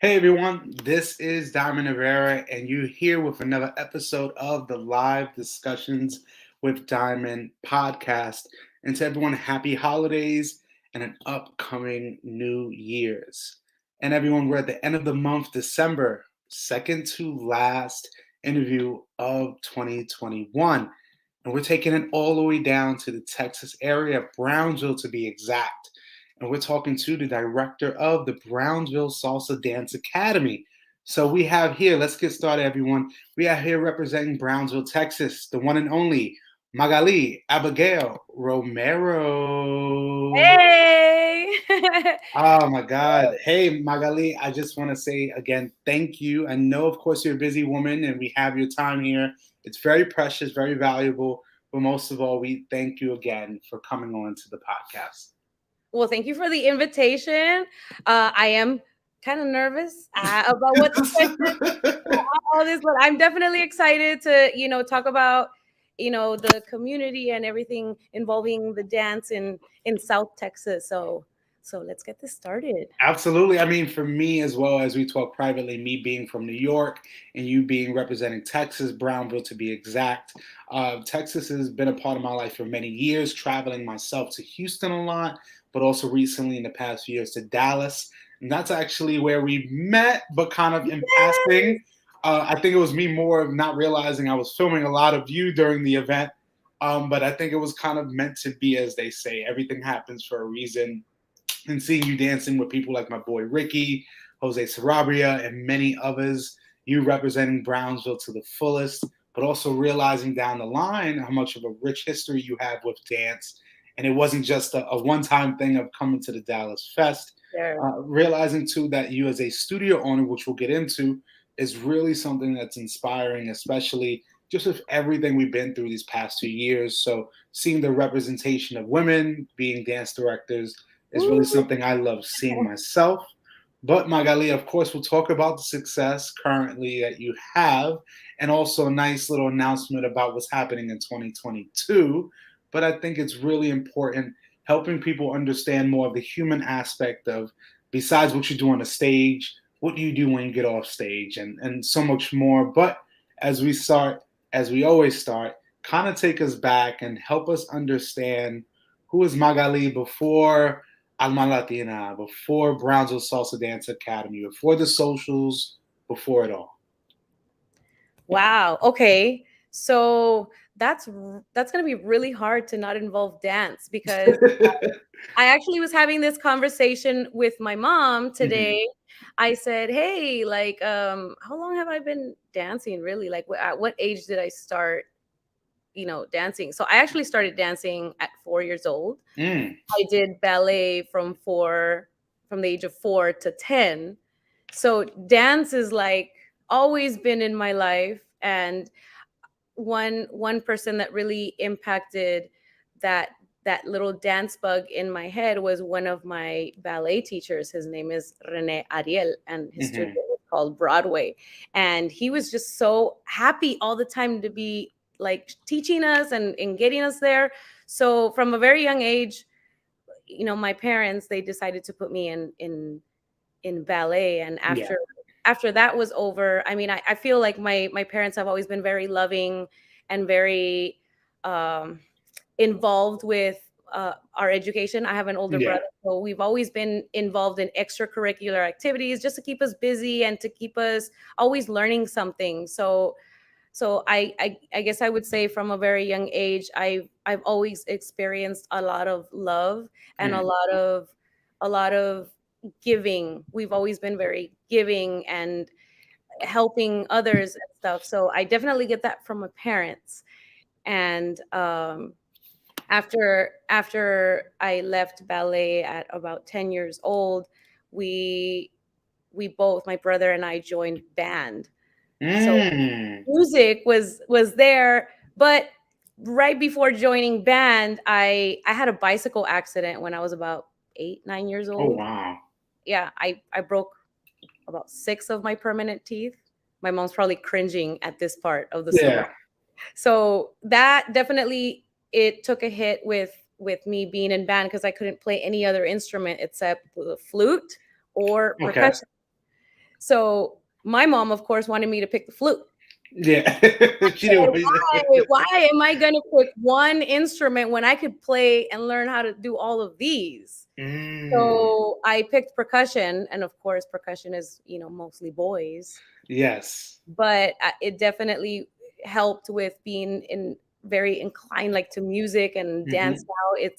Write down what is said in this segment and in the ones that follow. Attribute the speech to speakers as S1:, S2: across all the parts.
S1: Hey everyone, this is Diamond Rivera, and you're here with another episode of the Live Discussions with Diamond podcast. And to everyone, happy holidays and an upcoming New Year's. And everyone, we're at the end of the month, December, second to last interview of 2021. And we're taking it all the way down to the Texas area, Brownsville to be exact. And we're talking to the director of the Brownsville Salsa Dance Academy. So we have here, let's get started, everyone. We are here representing Brownsville, Texas, the one and only Magaly Abigail Romero.
S2: Hey!
S1: Oh my God. Hey, Magali, I just want to say again, thank you. I know, of course, you're a busy woman and we have your time here. It's very precious, very valuable. But most of all, we thank you again for coming on to the podcast.
S2: Well, thank you for the invitation. I am kind of nervous about what the question all this, but I'm definitely excited to, talk about, the community and everything involving the dance in South Texas. So let's get this started.
S1: Absolutely. I mean, for me as well, as we talk privately, me being from New York and you being representing Texas, Brownville to be exact, Texas has been a part of my life for many years, traveling myself to Houston a lot, but also recently in the past few years to Dallas. And that's actually where we met, but kind of in passing. I think it was me more of not realizing I was filming a lot of you during the event. But I think it was kind of meant to be, as they say. Everything happens for a reason, and seeing you dancing with people like my boy Ricky, Jose Sarabia, and many others, you representing Brownsville to the fullest, but also realizing down the line how much of a rich history you have with dance. And it wasn't just a one time thing of coming to the Dallas Fest.
S2: Sure.
S1: Realizing too that you, as a studio owner, which we'll get into, is really something that's inspiring, especially just with everything we've been through these past 2 years. So, seeing the representation of women being dance directors is really
S2: Ooh.
S1: something I love seeing myself. But Magali, of course, we'll talk about the success currently that you have, and also a nice little announcement about what's happening in 2022. But I think it's really important helping people understand more of the human aspect of, besides what you do on the stage, what do you do when you get off stage, and so much more. But as we start, as we always start, kind of take us back and help us understand who is Magali before Alma Latina, before Brownsville Salsa Dance Academy, before the socials, before it all.
S2: Wow. Okay. So that's going to be really hard to not involve dance because I actually was having this conversation with my mom
S1: Hmm.
S2: today. I said, "Hey, like, how long have I been dancing? Really? Like, at what age did I start, dancing?" So I actually started dancing at 4 years old.
S1: Mm.
S2: I did ballet from the age of 4 to 10. So dance is like always been in my life, and one person that really impacted that that little dance bug in my head was one of my ballet teachers. His name is Rene Ariel, and his studio
S1: Hmm.
S2: was called Broadway. And he was just so happy all the time to be like teaching us and getting us there. So from a very young age, my parents, they decided to put me in ballet. And
S1: Yeah.
S2: after that was over, I mean, I feel like my parents have always been very loving and very um, involved with our education. I have an older
S1: Yeah.
S2: brother, so we've always been involved in extracurricular activities just to keep us busy and to keep us always learning something. So I guess I would say from a very young age, I've always experienced a lot of love and a
S1: Mm.
S2: lot of giving. We've always been very giving and helping others and stuff. So I definitely get that from my parents. And after I left ballet at about 10 years old, we we both, my brother and I, joined band. So
S1: Mm.
S2: music was there, but right before joining band, I had a bicycle accident when I was about 8 9 years
S1: Oh
S2: old.
S1: wow.
S2: Yeah, I broke about six of my permanent teeth. My mom's probably cringing at this part of the story.
S1: Yeah.
S2: So that definitely, it took a hit with me being in band because I couldn't play any other instrument except the flute or
S1: Okay.
S2: percussion. So my mom, of course, wanted me to pick the flute.
S1: Yeah. She
S2: Said,
S1: didn't.
S2: why am I going to pick one instrument when I could play and learn how to do all of these?
S1: Mm,
S2: So I picked percussion, and of course, percussion is, mostly boys,
S1: yes.
S2: but it definitely helped with being in very inclined like to music and dance
S1: Hmm.
S2: now.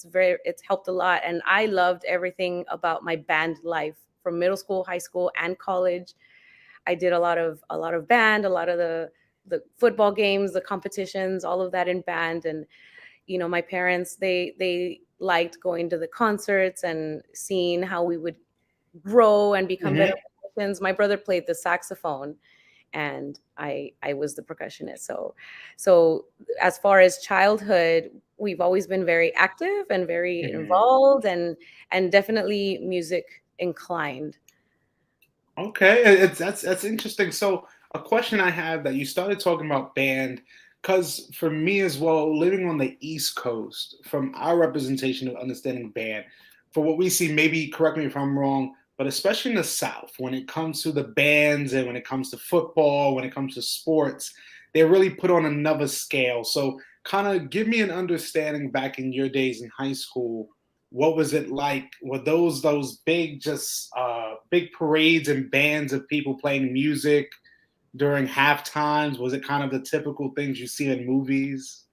S2: It's helped a lot, and I loved everything about my band life from middle school, high school, and college. I did a lot of band, a lot of the football games, the competitions, all of that in band. And my parents, they liked going to the concerts and seeing how we would grow and become better
S1: Hmm.
S2: musicians. My brother played the saxophone, and I was the percussionist. So as far as childhood, we've always been very active and very
S1: Hmm.
S2: involved, and definitely music inclined.
S1: Okay, that's interesting. So, a question I have, that you started talking about band, because for me as well, living on the East Coast, from our representation of understanding band, for what we see, maybe correct me if I'm wrong, but especially in the South, when it comes to the bands and when it comes to football, when it comes to sports, they're really put on another scale. So, kind of give me an understanding back in your days in high school, what was it like? Were those big, just big parades and bands of people playing music during half times? Was it kind of the typical things you see in movies?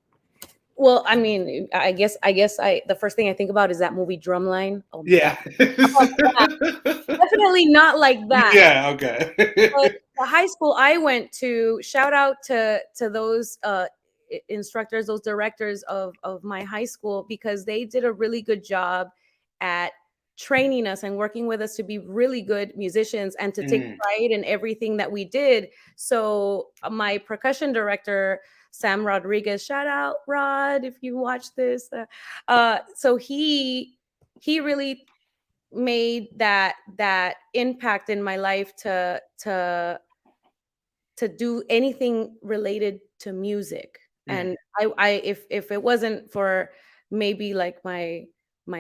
S2: Well, I mean, I guess the first thing I think about is that movie Drumline. Oh my god.
S1: Yeah.
S2: Oh, definitely not like that.
S1: Yeah, okay.
S2: But the high school I went to, shout out to those instructors, those directors of my high school, because they did a really good job at training us and working with us to be really good musicians and to take
S1: Mm,
S2: pride in everything that we did. So my percussion director, Sam Rodriguez, shout out Rod if you watch this. So he really made that impact in my life to do anything related to music.
S1: mm,
S2: And I if it wasn't for maybe like my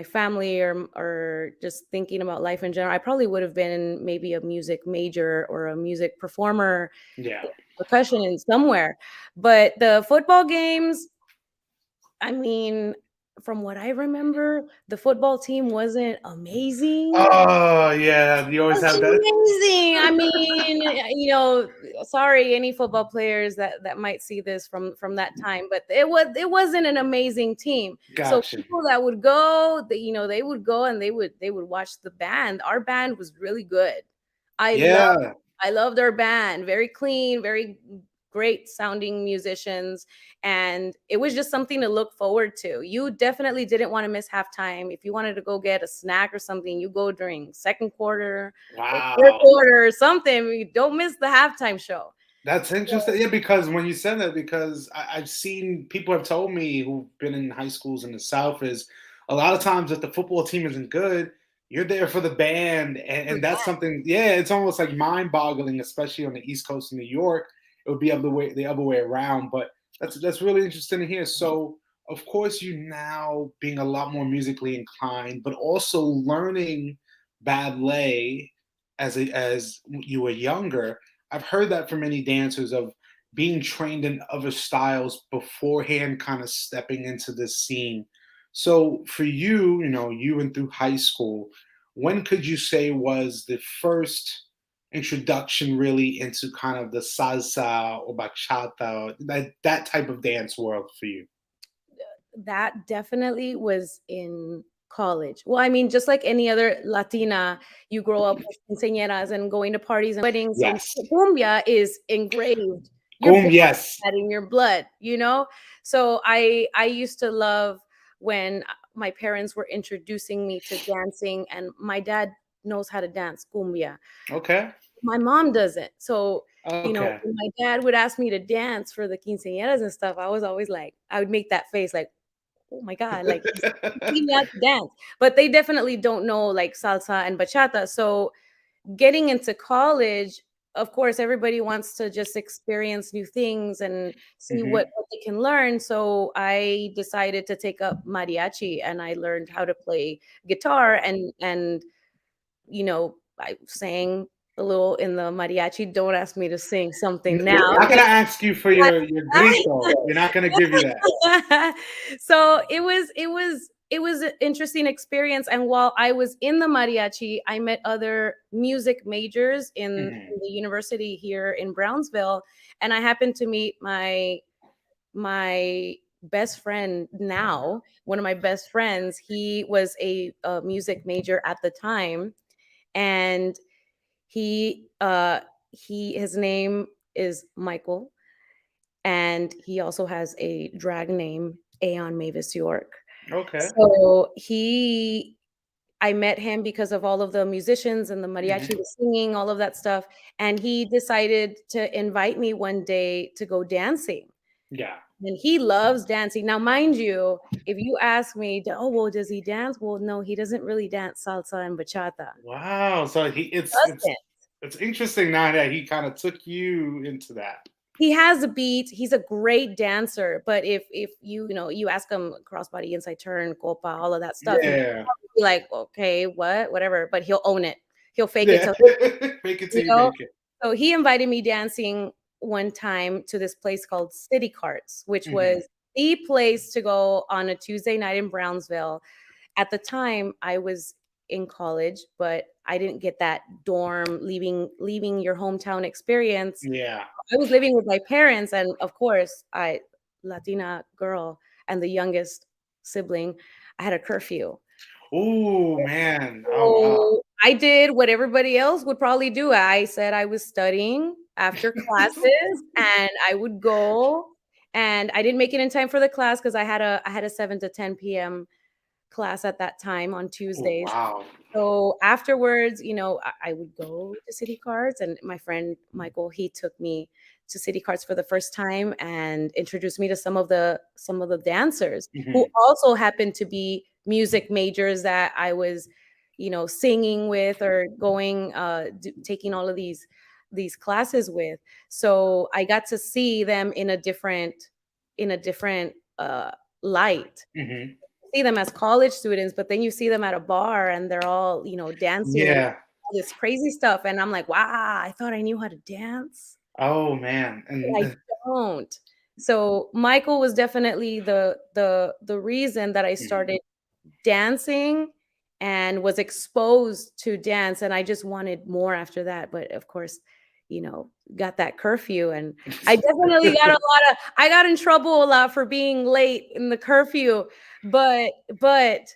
S2: family or just thinking about life in general, I probably would have been maybe a music major or a music performer,
S1: yeah.
S2: percussion in somewhere. But the football games, I mean, from what I remember, the football team wasn't amazing.
S1: Oh, yeah. You always
S2: Was
S1: have that.
S2: amazing. I mean, sorry, any football players that might see this from that time, but it wasn't an amazing team. So
S1: Gotcha.
S2: people that would go, they would go and they would watch the band. Our band was really good. I love
S1: Yeah.
S2: I loved our band. Very clean, very great sounding musicians, and it was just something to look forward to. You definitely didn't want to miss halftime. If you wanted to go get a snack or something, you go during second quarter or third
S1: Wow.
S2: quarter or something. You don't miss the halftime show.
S1: That's interesting. Yeah, because when you said that, because I've seen people have told me who've been in high schools in the South, is a lot of times if the football team isn't good, you're there for the band, and that's something. Yeah, it's almost like mind-boggling, especially on the East Coast in New York. It would be the other way around, but that's really interesting to hear. So, of course, you now being a lot more musically inclined, but also learning ballet as you were younger. I've heard that from many dancers, of being trained in other styles beforehand, kind of stepping into this scene. So for you, you went through high school. When could you say was the first introduction really into kind of the salsa or bachata, or that type of dance world for you?
S2: That definitely was in college. Well, I mean, just like any other Latina, you grow up with quinceañeras and going to parties and weddings. So
S1: Yes.
S2: cumbia is engraved. You're born
S1: Boom.
S2: with
S1: Yes.
S2: that in your blood. So I used to love when my parents were introducing me to dancing, and my dad knows how to dance cumbia.
S1: Okay.
S2: My mom doesn't. So,
S1: Okay.
S2: when my dad would ask me to dance for the quinceañeras and stuff, I was always like, I would make that face like, oh my God, like he's teaching me how to dance. But they definitely don't know like salsa and bachata. So getting into college, of course, everybody wants to just experience new things and see
S1: Hmm.
S2: what they can learn. So I decided to take up mariachi, and I learned how to play guitar, and I sang a little in the mariachi. Don't ask me to sing something now.
S1: I'm not gonna ask you for your grito. You're not gonna give you that.
S2: So it was an interesting experience. And while I was in the mariachi, I met other music majors
S1: Hmm.
S2: in the university here in Brownsville, and I happened to meet my best friend now. One of my best friends, he was a music major at the time, and he his name is Michael, and he also has a drag name, Aeon Mavis York.
S1: Okay.
S2: So I met him because of all of the musicians and the mariachi,
S1: Hmm.
S2: the singing, all of that stuff. And he decided to invite me one day to go dancing.
S1: Yeah.
S2: And he loves dancing. Now, mind you, if you ask me, oh, well, does he dance? Well, no, he doesn't really dance salsa and bachata.
S1: Wow. So
S2: Doesn't.
S1: it's interesting now that he kind of took you into that.
S2: He has a beat. He's a great dancer. But if you ask him crossbody, inside turn, copa, all of that stuff, he
S1: Yeah.
S2: be like, okay, what, whatever. But he'll own it. He'll fake it
S1: Yeah.
S2: till
S1: Fake it till
S2: you
S1: you
S2: know.
S1: make it.
S2: So he invited me dancing one time to this place called City Carts, which
S1: Hmm.
S2: was the place to go on a Tuesday night in Brownsville. At the time, I was in college, but I didn't get that dorm leaving your hometown experience.
S1: Yeah.
S2: I was living with my parents, and of course, I Latina girl and the youngest sibling, I had a curfew.
S1: Oh man. Oh wow.
S2: So I did what everybody else would probably do. I said I was studying after classes, and I would go, and I didn't make it in time for the class because I had a 7 to 10 p.m. class at that time on
S1: Oh
S2: Tuesdays.
S1: wow.
S2: So afterwards, I would go to City Cards, and my friend Michael, he took me to City Cards for the first time and introduced me to some of the dancers who
S1: Hmm.
S2: also happened to be music majors that I was, singing with or going taking all of these classes with. So I got to see them in a different light.
S1: Hmm.
S2: See them as college students, but then you see them at a bar and they're all, dancing and
S1: Yeah.
S2: all this crazy stuff. And I'm like, wow, I thought I knew how to dance,
S1: Oh man.
S2: but I
S1: And
S2: don't. So Michael was definitely the reason that I
S1: mhm.
S2: started dancing and was exposed to dance, and I just wanted more after that. But of course, got that curfew, and I definitely I got in trouble a lot for being late in the curfew, but but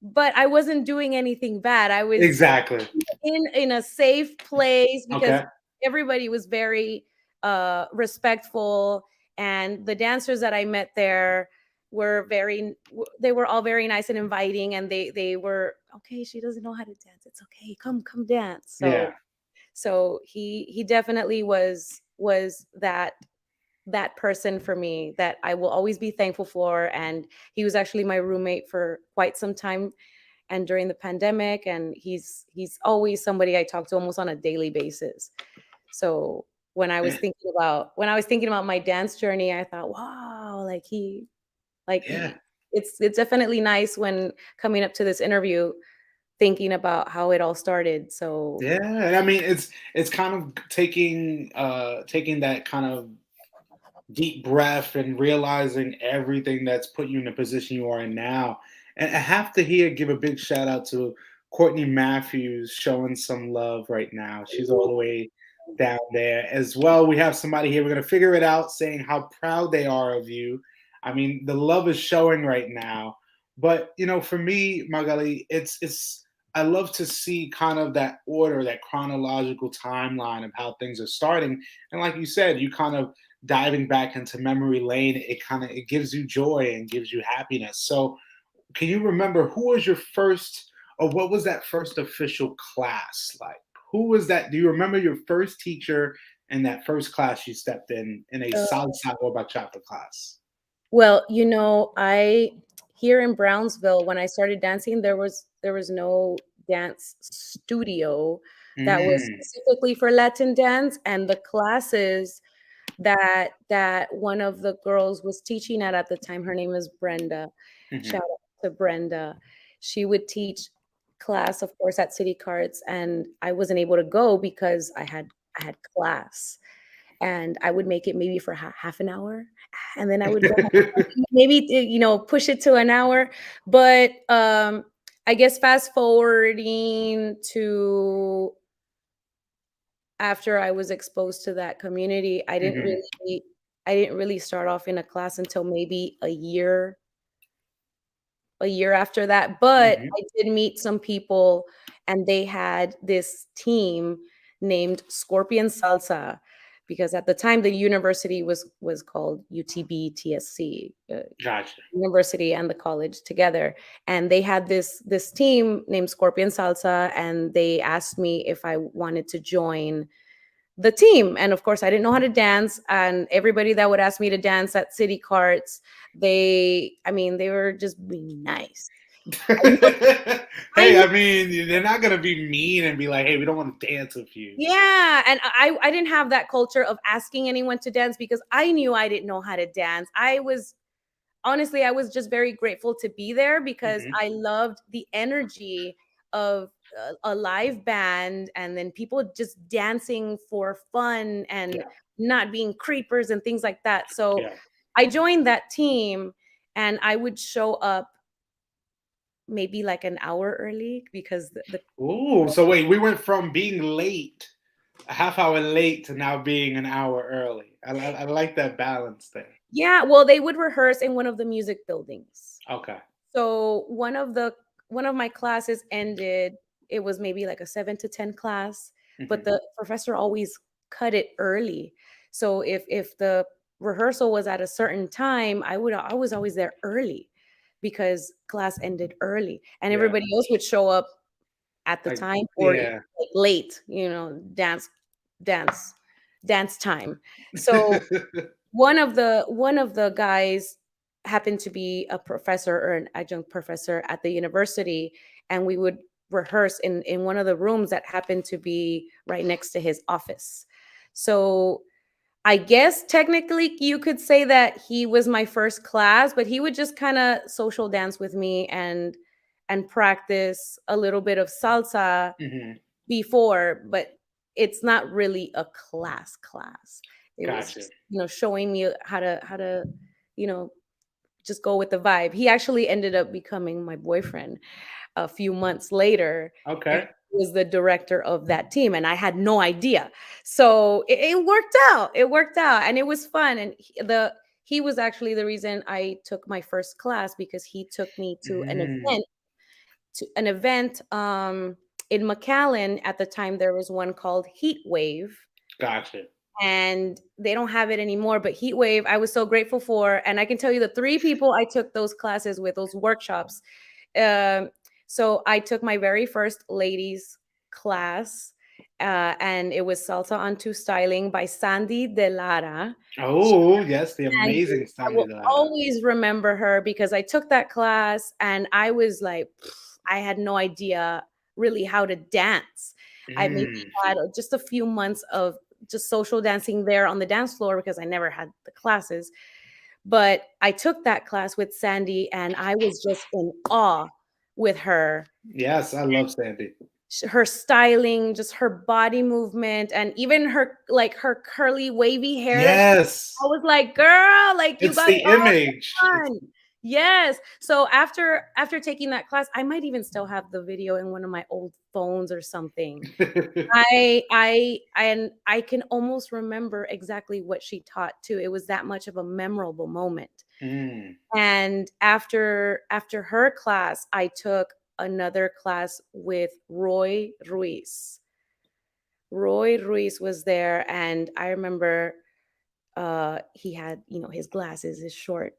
S2: but I wasn't doing anything bad. I was
S1: Exactly.
S2: in a safe place because
S1: Okay.
S2: everybody was very respectful, and the dancers that I met there they were all very nice and inviting, and they were okay. She doesn't know how to dance, it's okay, come dance.
S1: Yeah.
S2: So he definitely was that person for me that I will always be thankful for. And he was actually my roommate for quite some time, and during the pandemic, and he's always somebody I talk to almost on a daily basis. So when I was thinking about my dance journey, I thought, wow,
S1: Yeah.
S2: it's definitely nice when coming up to this interview, thinking about how it all started. So
S1: Yeah. And I mean, it's kind of taking that kind of deep breath and realizing everything that's put you in the position you are in now. And I have to here give a big shout out to Courtney Matthews showing some love right now. She's all the way down there as well. We have somebody here. We're gonna figure it out, saying how proud they are of you. I mean, the love is showing right now. But for me, Magali, it's I love to see kind of that order, that chronological timeline of how things are starting. And like you said, you kind of diving back into memory lane, it gives you joy and gives you happiness. So can you remember who was your first, or what was that first official class like? Who was that? Do you remember your first teacher and that first class you stepped in a salsa or bachata class?
S2: well, I here in Brownsville, when I started dancing, there was no dance studio that was
S1: Mm,
S2: specifically for Latin dance, and the classes that one of the girls was teaching at the time, her name is Brenda.
S1: hmm.
S2: Shout out to Brenda. She would teach class, of course, at City Cards, and I wasn't able to go because I had class, and I would make it maybe for half an hour, and then I would go home, maybe push it to an hour. But I guess fast forwarding to after I was exposed to that community,
S1: Hmm.
S2: I didn't really start off in a class until maybe a year after that. But
S1: Hmm.
S2: I did meet some people, and they had this team named Scorpion Salsa, because at the time the university was called UTB TSC,
S1: Gotcha.
S2: university and the college together. And they had this team named Scorpion Salsa, and they asked me if I wanted to join the team. And of course, I didn't know how to dance. And everybody that would ask me to dance at City Carts, they were just being nice. I know, I
S1: Hey,
S2: know.
S1: I mean, they're not gonna be mean and be like, "Hey, we don't want to dance with you."
S2: Yeah, and I didn't have that culture of asking anyone to dance because I knew I didn't know how to dance. Honestly, I was just very grateful to be there because
S1: Hmm.
S2: I loved the energy of a live band, and then people just dancing for fun and
S1: Yeah,
S2: not being creepers and things like that. So
S1: yeah.
S2: I joined that team, and I would show up maybe like an hour early because the
S1: Ooh, so wait, we went from being late, a half hour late, to now being an hour early. I like that balance there.
S2: yeah, well, they would rehearse in one of the music buildings.
S1: Okay.
S2: So one of my classes ended, it was maybe like a 7 to 10 class, but
S1: Hmm.
S2: the professor always cut it early. So if the rehearsal was at a certain time, I was always there early because class ended early, and
S1: Yeah.
S2: everybody else would show up at the
S1: Like,
S2: time, or
S1: yeah.
S2: like late, dance dance time. So one of the guys happened to be a professor or an adjunct professor at the university, and we would rehearse in one of the rooms that happened to be right next to his office. So I guess technically you could say that he was my first class, but he would just kind of social dance with me and practice a little bit of salsa
S1: Hmm.
S2: before, but it's not really a class. It was
S1: Gotcha.
S2: just, showing me how to, you know, just go with the vibe. He actually ended up becoming my boyfriend a few months later, and
S1: Okay.
S2: he was the director of that team, and I had no idea. So it worked out. It worked out, and it was fun. And he was actually the reason I took my first class, because he took me to an
S1: Mm,
S2: event in McAllen. At the time, there was one called Heat Wave,
S1: gotcha.
S2: and they don't have it anymore. But Heat Wave, I was so grateful for, and I can tell you the three people I took those classes with, those workshops. Um, so I took my very first ladies class, and it was Salsa on Two Styling by Sandy De Lara.
S1: Oh, yes, the
S2: And
S1: amazing
S2: I
S1: Sandy
S2: will
S1: Lara.
S2: always remember her because I took that class and I was like, I had no idea really how to dance. I maybe
S1: Mm,
S2: had just a few months of just social dancing there on the dance floor because I never had the classes. But I took that class with Sandy, and I was just in awe with her,
S1: yes, I love Sandy.
S2: her styling, just her body movement, and even her curly wavy hair that I
S1: Yes,
S2: was like, "Girl, like you
S1: it's
S2: got it
S1: the
S2: all
S1: image. It's
S2: done." Yes. So after taking that class, I might even still have the video in one of my old phones or something. And I can almost remember exactly what she taught too. It was that much of a memorable moment.
S1: Mm,
S2: And after her class, I took another class with Roy Ruiz. Roy Ruiz was there, and I remember he had, his glasses, his short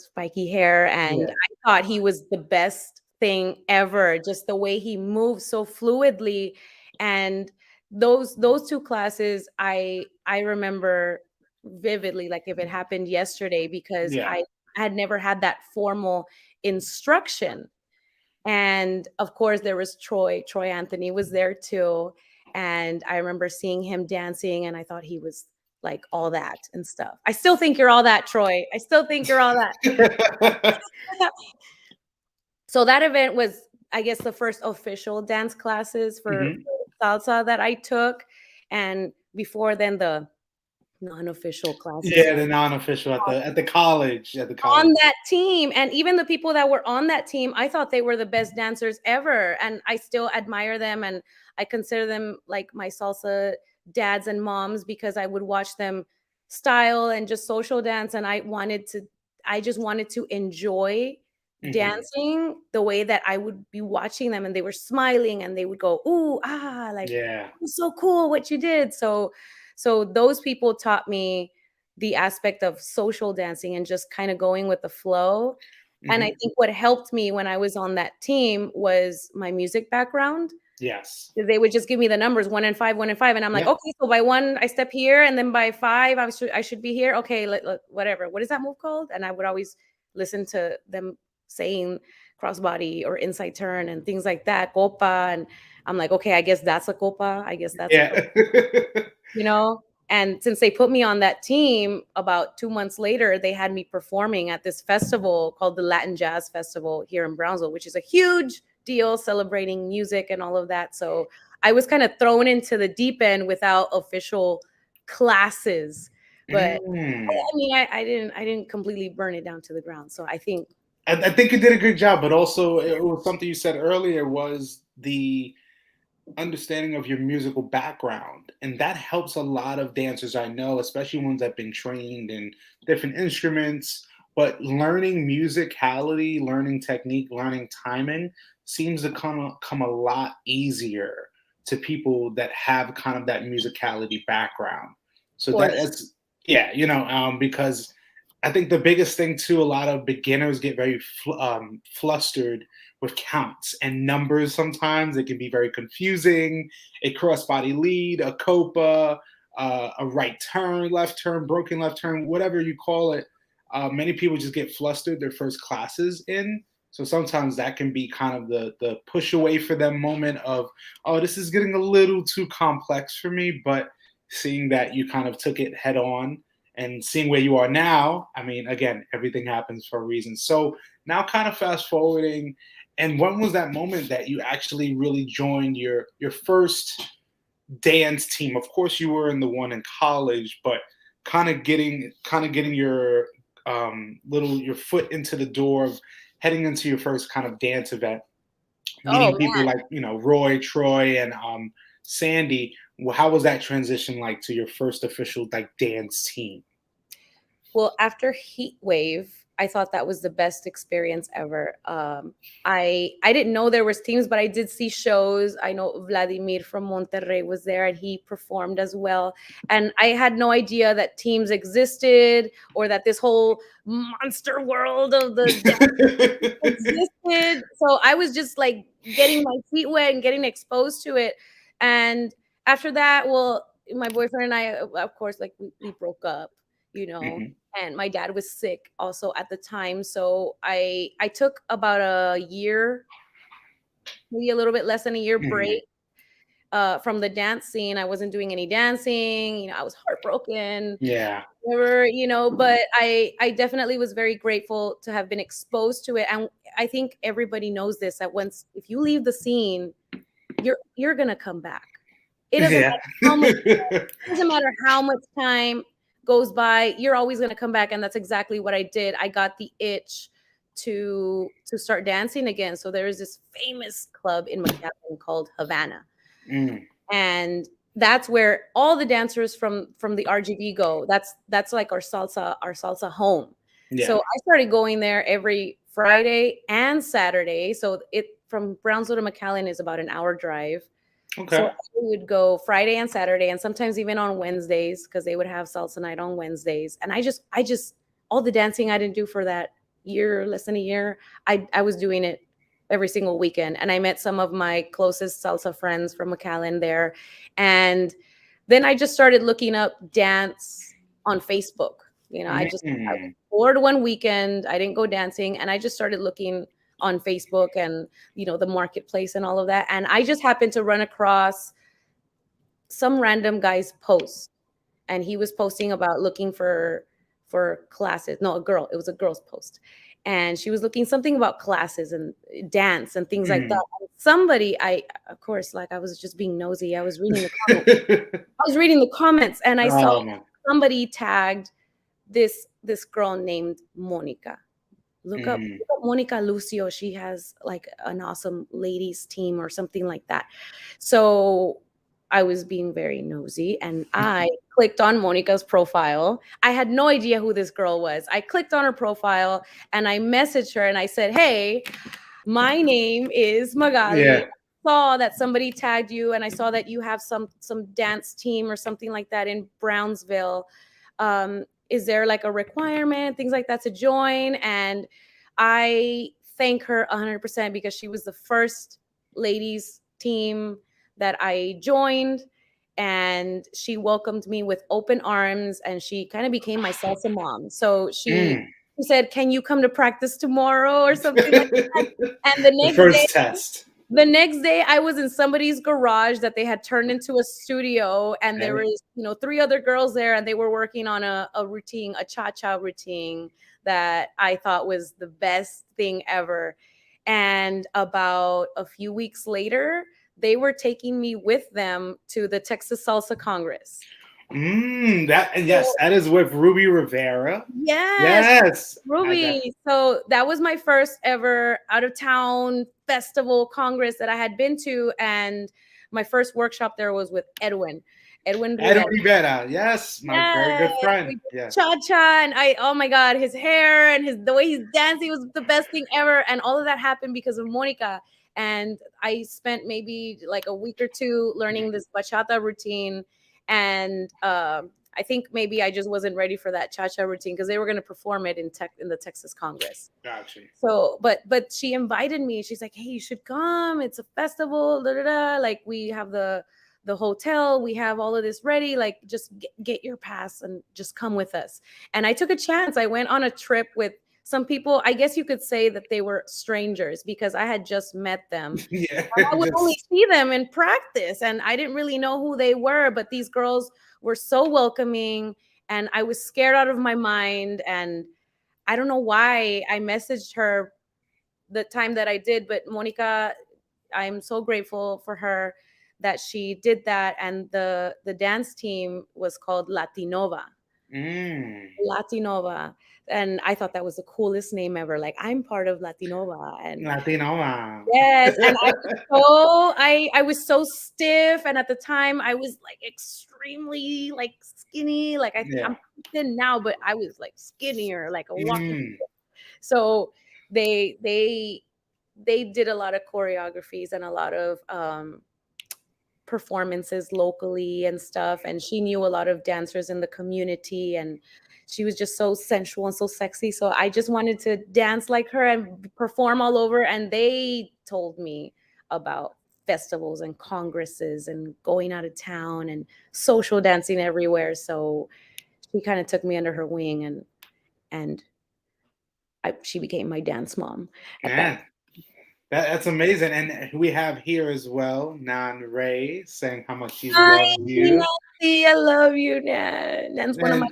S2: spiky hair, and
S1: yeah.
S2: I thought he was the best thing ever, just the way he moved so fluidly. And those two classes, I remember vividly, like if it happened yesterday, because
S1: Yeah.
S2: I had never had that formal instruction. And of course, there was Troy Anthony was there too, and I remember seeing him dancing, and I thought he was like all that and stuff. I still think you're all that, Troy. I still think you're all that. So that event was I guess, the first official dance classes
S1: Hmm.
S2: for salsa that I took, and before then the non-official classes
S1: Yeah, the non-official at the college, at the
S2: on
S1: college.
S2: that team. And even the people that were on that team, I thought they were the best dancers ever, and I still admire them, and I consider them like my salsa dads and moms, because I would watch them style and just social dance, and I just wanted to enjoy
S1: Hmm.
S2: dancing the way that I would be watching them, and they were smiling and they would go ooh ah, like,
S1: Yeah.
S2: it was so cool what you did. So those people taught me the aspect of social dancing and just kind of going with the flow. And I
S1: Hmm.
S2: think what helped me when I was on that team was my music background.
S1: Yes.
S2: They would just give me the numbers 1 and 5, 1 and 5, and I'm like,
S1: Yeah.
S2: okay, so by 1 I step here, and then by 5 I should be here. Okay, whatever. What is that move called? And I would always listen to them saying crossbody or inside turn and things like that, copa, and I'm like, okay, I guess that's a copa. I guess that's a
S1: Yeah.
S2: copa, you know? And since they put me on that team, about 2 months later, they had me performing at this festival called the Latin Jazz Festival here in Brownsville, which is a huge deal celebrating music and all of that. So I was kind of thrown into the deep end without official classes. But
S1: Mm.
S2: I mean, I didn't completely burn it down to the ground. So I think
S1: I think you did a good job, but also it was something you said earlier was the understanding of your musical background, and that helps a lot of dancers I know, especially ones that have been trained in different instruments. But learning musicality, learning technique, learning timing seems to come a lot easier to people that have kind of that musicality background. So
S2: for
S1: that's, yeah, because I think the biggest thing too, a lot of beginners get very flustered with counts and numbers. Sometimes it can be very confusing. A crossbody lead, a copa, a right turn, left turn, broken left turn, whatever you call it. Many people just get flustered their first classes in. So sometimes that can be kind of the push away for them moment of, oh, this is getting a little too complex for me. But seeing that you kind of took it head on and seeing where you are now, I mean, again, everything happens for a reason. So now, kind of fast forwarding, and when was that moment that you actually really joined your first dance team? Of course, you were in the one in college, but kind of getting your little your foot into the door of heading into your first kind of dance event, meeting
S2: oh
S1: people
S2: man.
S1: like Roy, Troy, and Sandy. Well, how was that transition like to your first official like dance team?
S2: Well, after Heat Wave, I thought that was the best experience ever. I didn't know there was teams, but I did see shows. I know Vladimir from Monterrey was there, and he performed as well. And I had no idea that teams existed, or that this whole monster world of the dance existed. So I was just like getting my feet wet and getting exposed to it. And after that, well, my boyfriend and I, of course, like we broke up, you know,
S1: Mhm.
S2: and my dad was sick also at the time. So I took about a year, maybe a little bit less than a year break
S1: Mhm.
S2: from the dance scene. I wasn't doing any dancing. I was heartbroken.
S1: Yeah.
S2: Never, but I definitely was very grateful to have been exposed to it. And I think everybody knows this, that once if you leave the scene, you're gonna come back. It doesn't
S1: Yeah.
S2: matter how much it doesn't matter how much time goes by, you're always gonna come back. And that's exactly what I did. I got the itch to start dancing again. So there is this famous club in McAllen called Havana,
S1: Mm.
S2: and that's where all the dancers from the RGB go. That's like our salsa home. So
S1: Yeah.
S2: I started going there every Friday and Saturday. So it from Brownsville to McAllen is about an hour drive. So
S1: Okay.
S2: I would go Friday and Saturday, and sometimes even on Wednesdays, because they would have salsa night on Wednesdays. And I just all the dancing I didn't do for that year, less than a year, I was doing it every single weekend. And I met some of my closest salsa friends from McAllen there. And then I just started looking up dance on Facebook. I was
S1: Mm.
S2: bored one weekend. I didn't go dancing, and I just started looking on Facebook and the marketplace and all of that. And I just happened to run across some random guy's post, and he was posting about looking for classes. No, a girl. It was a girl's post, and she was looking something about classes and dance and things like that.
S1: Mm.
S2: And somebody, I of course, like I was just being nosy. I was reading the comments. I was reading the comments, and I saw
S1: Oh man.
S2: somebody tagged this girl named Monica.
S1: Mm.
S2: Look up Monica Lucio. She has like an awesome ladies team or something like that. So I was being very nosy and I clicked on Monica's profile. I had no idea who this girl was. I clicked on her profile and I messaged her and I said, "Hey, my name is Magali.
S1: Yeah.
S2: Saw that somebody tagged you and I saw that you have some dance team or something like that in Brownsville. Is there like a requirement, things like that to join?" And I thank her 100% because she was the first ladies team that I joined, and she welcomed me with open arms and she kind of became my salsa mom. So
S1: Mm.
S2: she said, "Can you come to practice tomorrow?" or something like that. And
S1: The first test.
S2: the next day I was in somebody's garage that they had turned into a studio, and there
S1: Okay.
S2: was, three other girls there, and they were working on a routine, a cha-cha routine that I thought was the best thing ever. And about a few weeks later, they were taking me with them to the Texas Salsa Congress.
S1: That, and yes, that is with Ruby Rivera.
S2: Yes,
S1: Yes. I def
S2: Ruby. So that was my first ever out of town festival congress that I had been to. And my first workshop there was with Edwin
S1: Edo
S2: Rivera.
S1: Rivera. Yes, my very
S2: Yes,
S1: good friend.
S2: we did
S1: Yeah.
S2: cha-cha, and oh my God, his hair and the way he's dancing was the best thing ever. And all of that happened because of Monica. And I spent maybe like a week or two learning this bachata routine. And I think maybe I just wasn't ready for that cha-cha routine because they were going to perform it in the Texas Congress.
S1: Gotcha.
S2: So, but she invited me. She's like, "Hey, you should come. It's a festival. Da, da, da. Like we have the hotel. We have all of this ready. Like just get your pass and just come with us." And I took a chance. I went on a trip with some people. I guess you could say that they were strangers because I had just met them.
S1: Yeah.
S2: I would only
S1: Just
S2: see them in practice, and I didn't really know who they were. But these girls were so welcoming, and I was scared out of my mind. And I don't know why I messaged her the time that I did, but Monica, I'm so grateful for her that she did that. And the dance team was called Latinova.
S1: mm,
S2: Latinova. And I thought that was the coolest name ever. Like I'm part of Latinova. And
S1: Latino mom.
S2: yes, and I was so stiff, and at the time I was like extremely like skinny. Like I'm
S1: Yeah.
S2: thin now, but I was like skinnier, like a walking.
S1: Mm.
S2: So they they they did a lot of choreographies and a lot of performances locally and stuff. And she knew a lot of dancers in the community, and she was just so sensual and so sexy. So I just wanted to dance like her and perform all over. And they told me about festivals and congresses and going out of town and social dancing everywhere. So she kind of took me under her wing, and she became my dance mom at that.
S1: Yeah. That's amazing. And we have here as well, Nan Ray saying how much she
S2: Hi,
S1: loves you.
S2: Nancy. I love you, Nan. Nan's one of my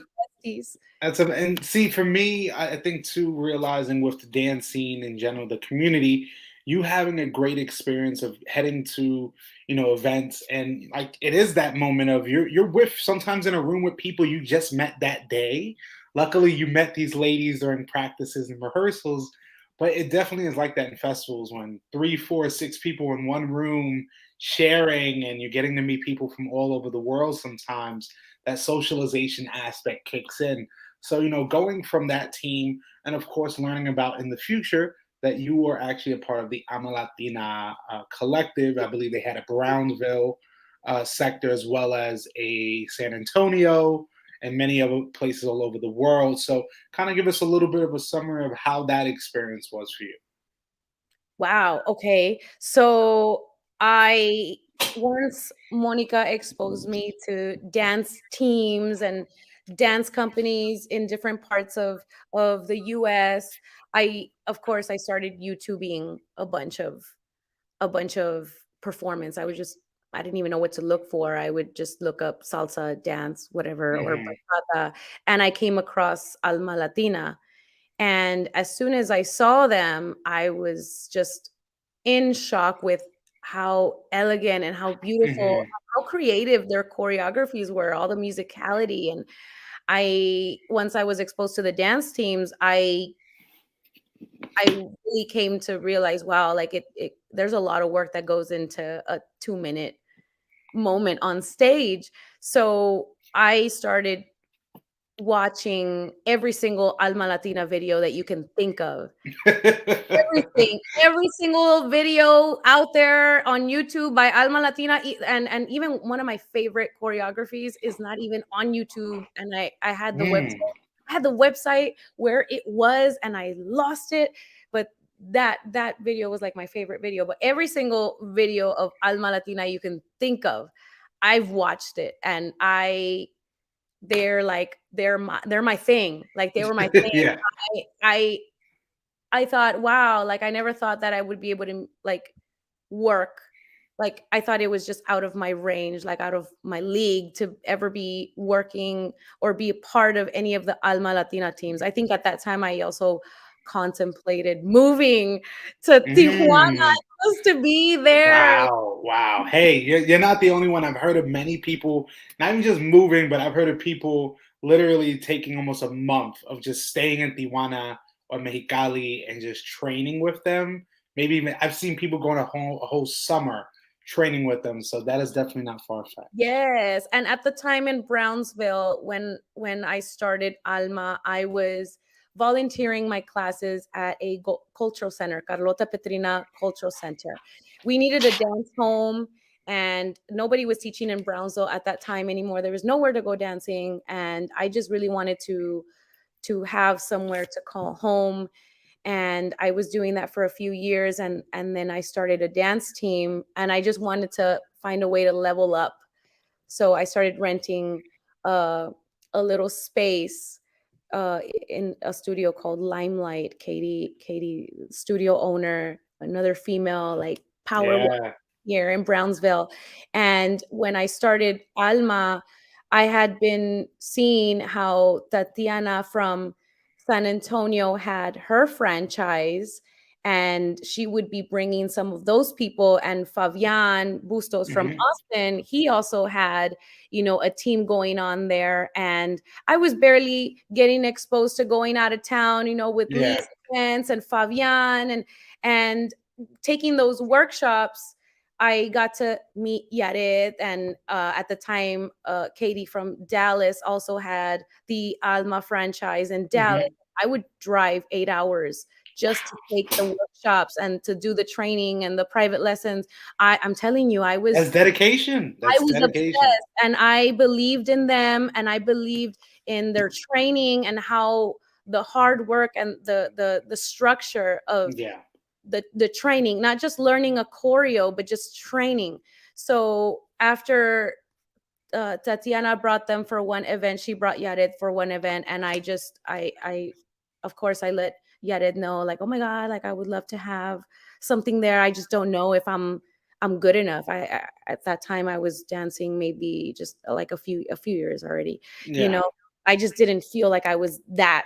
S1: And
S2: besties.
S1: and see, for me, I think too, realizing with the dance scene in general, the community, you having a great experience of heading to, events, and like it is that moment of you're with sometimes in a room with people you just met that day. Luckily, you met these ladies during practices and rehearsals, but it definitely is like that in festivals when three, four, six people in one room sharing, and you're getting to meet people from all over the world. Sometimes that socialization aspect kicks in. So, going from that team and of course learning about in the future that you were actually a part of the Ama Latina collective. I believe they had a Brownsville sector as well as a San Antonio and many other places all over the world. So, kind of give us a little bit of a summary of how that experience was for you.
S2: Wow. Okay. So I once Monica exposed me to dance teams and dance companies in different parts of the US. Of course I started YouTubing a bunch of performance. I didn't even know what to look for. I would just look up salsa, dance, whatever, or
S1: Hmm.
S2: bachata, and I came across Alma Latina. And as soon as I saw them, I was just in shock with how elegant and how beautiful,
S1: Hmm.
S2: how creative their choreographies were, all the musicality. And once I was exposed to the dance teams, I really came to realize, wow, like there's a lot of work that goes into a 2-minute moment on stage. So I started watching every single Alma Latina video that you can think of. Everything, every single video out there on YouTube by Alma Latina, and even one of my favorite choreographies is not even on YouTube, and I had the website.
S1: Mm.
S2: I had the website where it was, and I lost it, but that video was like my favorite video. But every single video of Alma Latina you can think of, I've watched it, and they're my thing. Like they were my thing.
S1: Yeah.
S2: I I I thought, wow, like I never thought that I would be able to like work. Like I thought it was just out of my range, like out of my league to ever be working or be a part of any of the Alma Latina teams. I think at that time I also contemplated moving to Tijuana
S1: Mm.
S2: just to be there.
S1: Wow, wow. Hey, you're not the only one. I've heard of many people, not even just moving, but I've heard of people literally taking almost a month of just staying in Tijuana or Mexicali and just training with them. Maybe even I've seen people going a whole summer training with them. So that is definitely not far fetched.
S2: Yes, and at the time in Brownsville, when I started Alma, I was volunteering my classes at a cultural center, Carlota Petrina Cultural Center. We needed a dance home, and nobody was teaching in Brownsville at that time anymore. There was nowhere to go dancing, and I just really wanted to have somewhere to call home. And I was doing that for a few years, and then I started a dance team, and I just wanted to find a way to level up, so I started renting uh, a little space in a studio called Limelight. Katie, studio owner, another female like power woman
S1: Yeah.
S2: here in Brownsville. And when I started Alma, I had been seeing how Tatiana from San Antonio had her franchise, and she would be bringing some of those people. And Fabian Bustos from
S1: Hmm.
S2: Austin, he also had, a team going on there. And I was barely getting exposed to going out of town, with
S1: Yeah.
S2: Lee's events and Fabian, and taking those workshops. I got to meet Yared, and at the time, Katie from Dallas also had the Alma franchise in Dallas.
S1: Hmm.
S2: I would drive 8 hours just to take the workshops and to do the training and the private lessons. I'm telling you,
S1: That's dedication.
S2: I
S1: That's
S2: was
S1: dedication.
S2: obsessed, and I believed in them, and I believed in their training and how the hard work and the structure of
S1: Yeah.
S2: the training, not just learning a choreo, but just training. So after Tatiana brought them for one event, she brought Yared for one event, and I of course I let Yared know, like, oh my god, like I would love to have something there. I just don't know if I'm good enough. At that time I was dancing maybe just like a few years already. You
S1: Yeah.
S2: know, I just didn't feel like I was that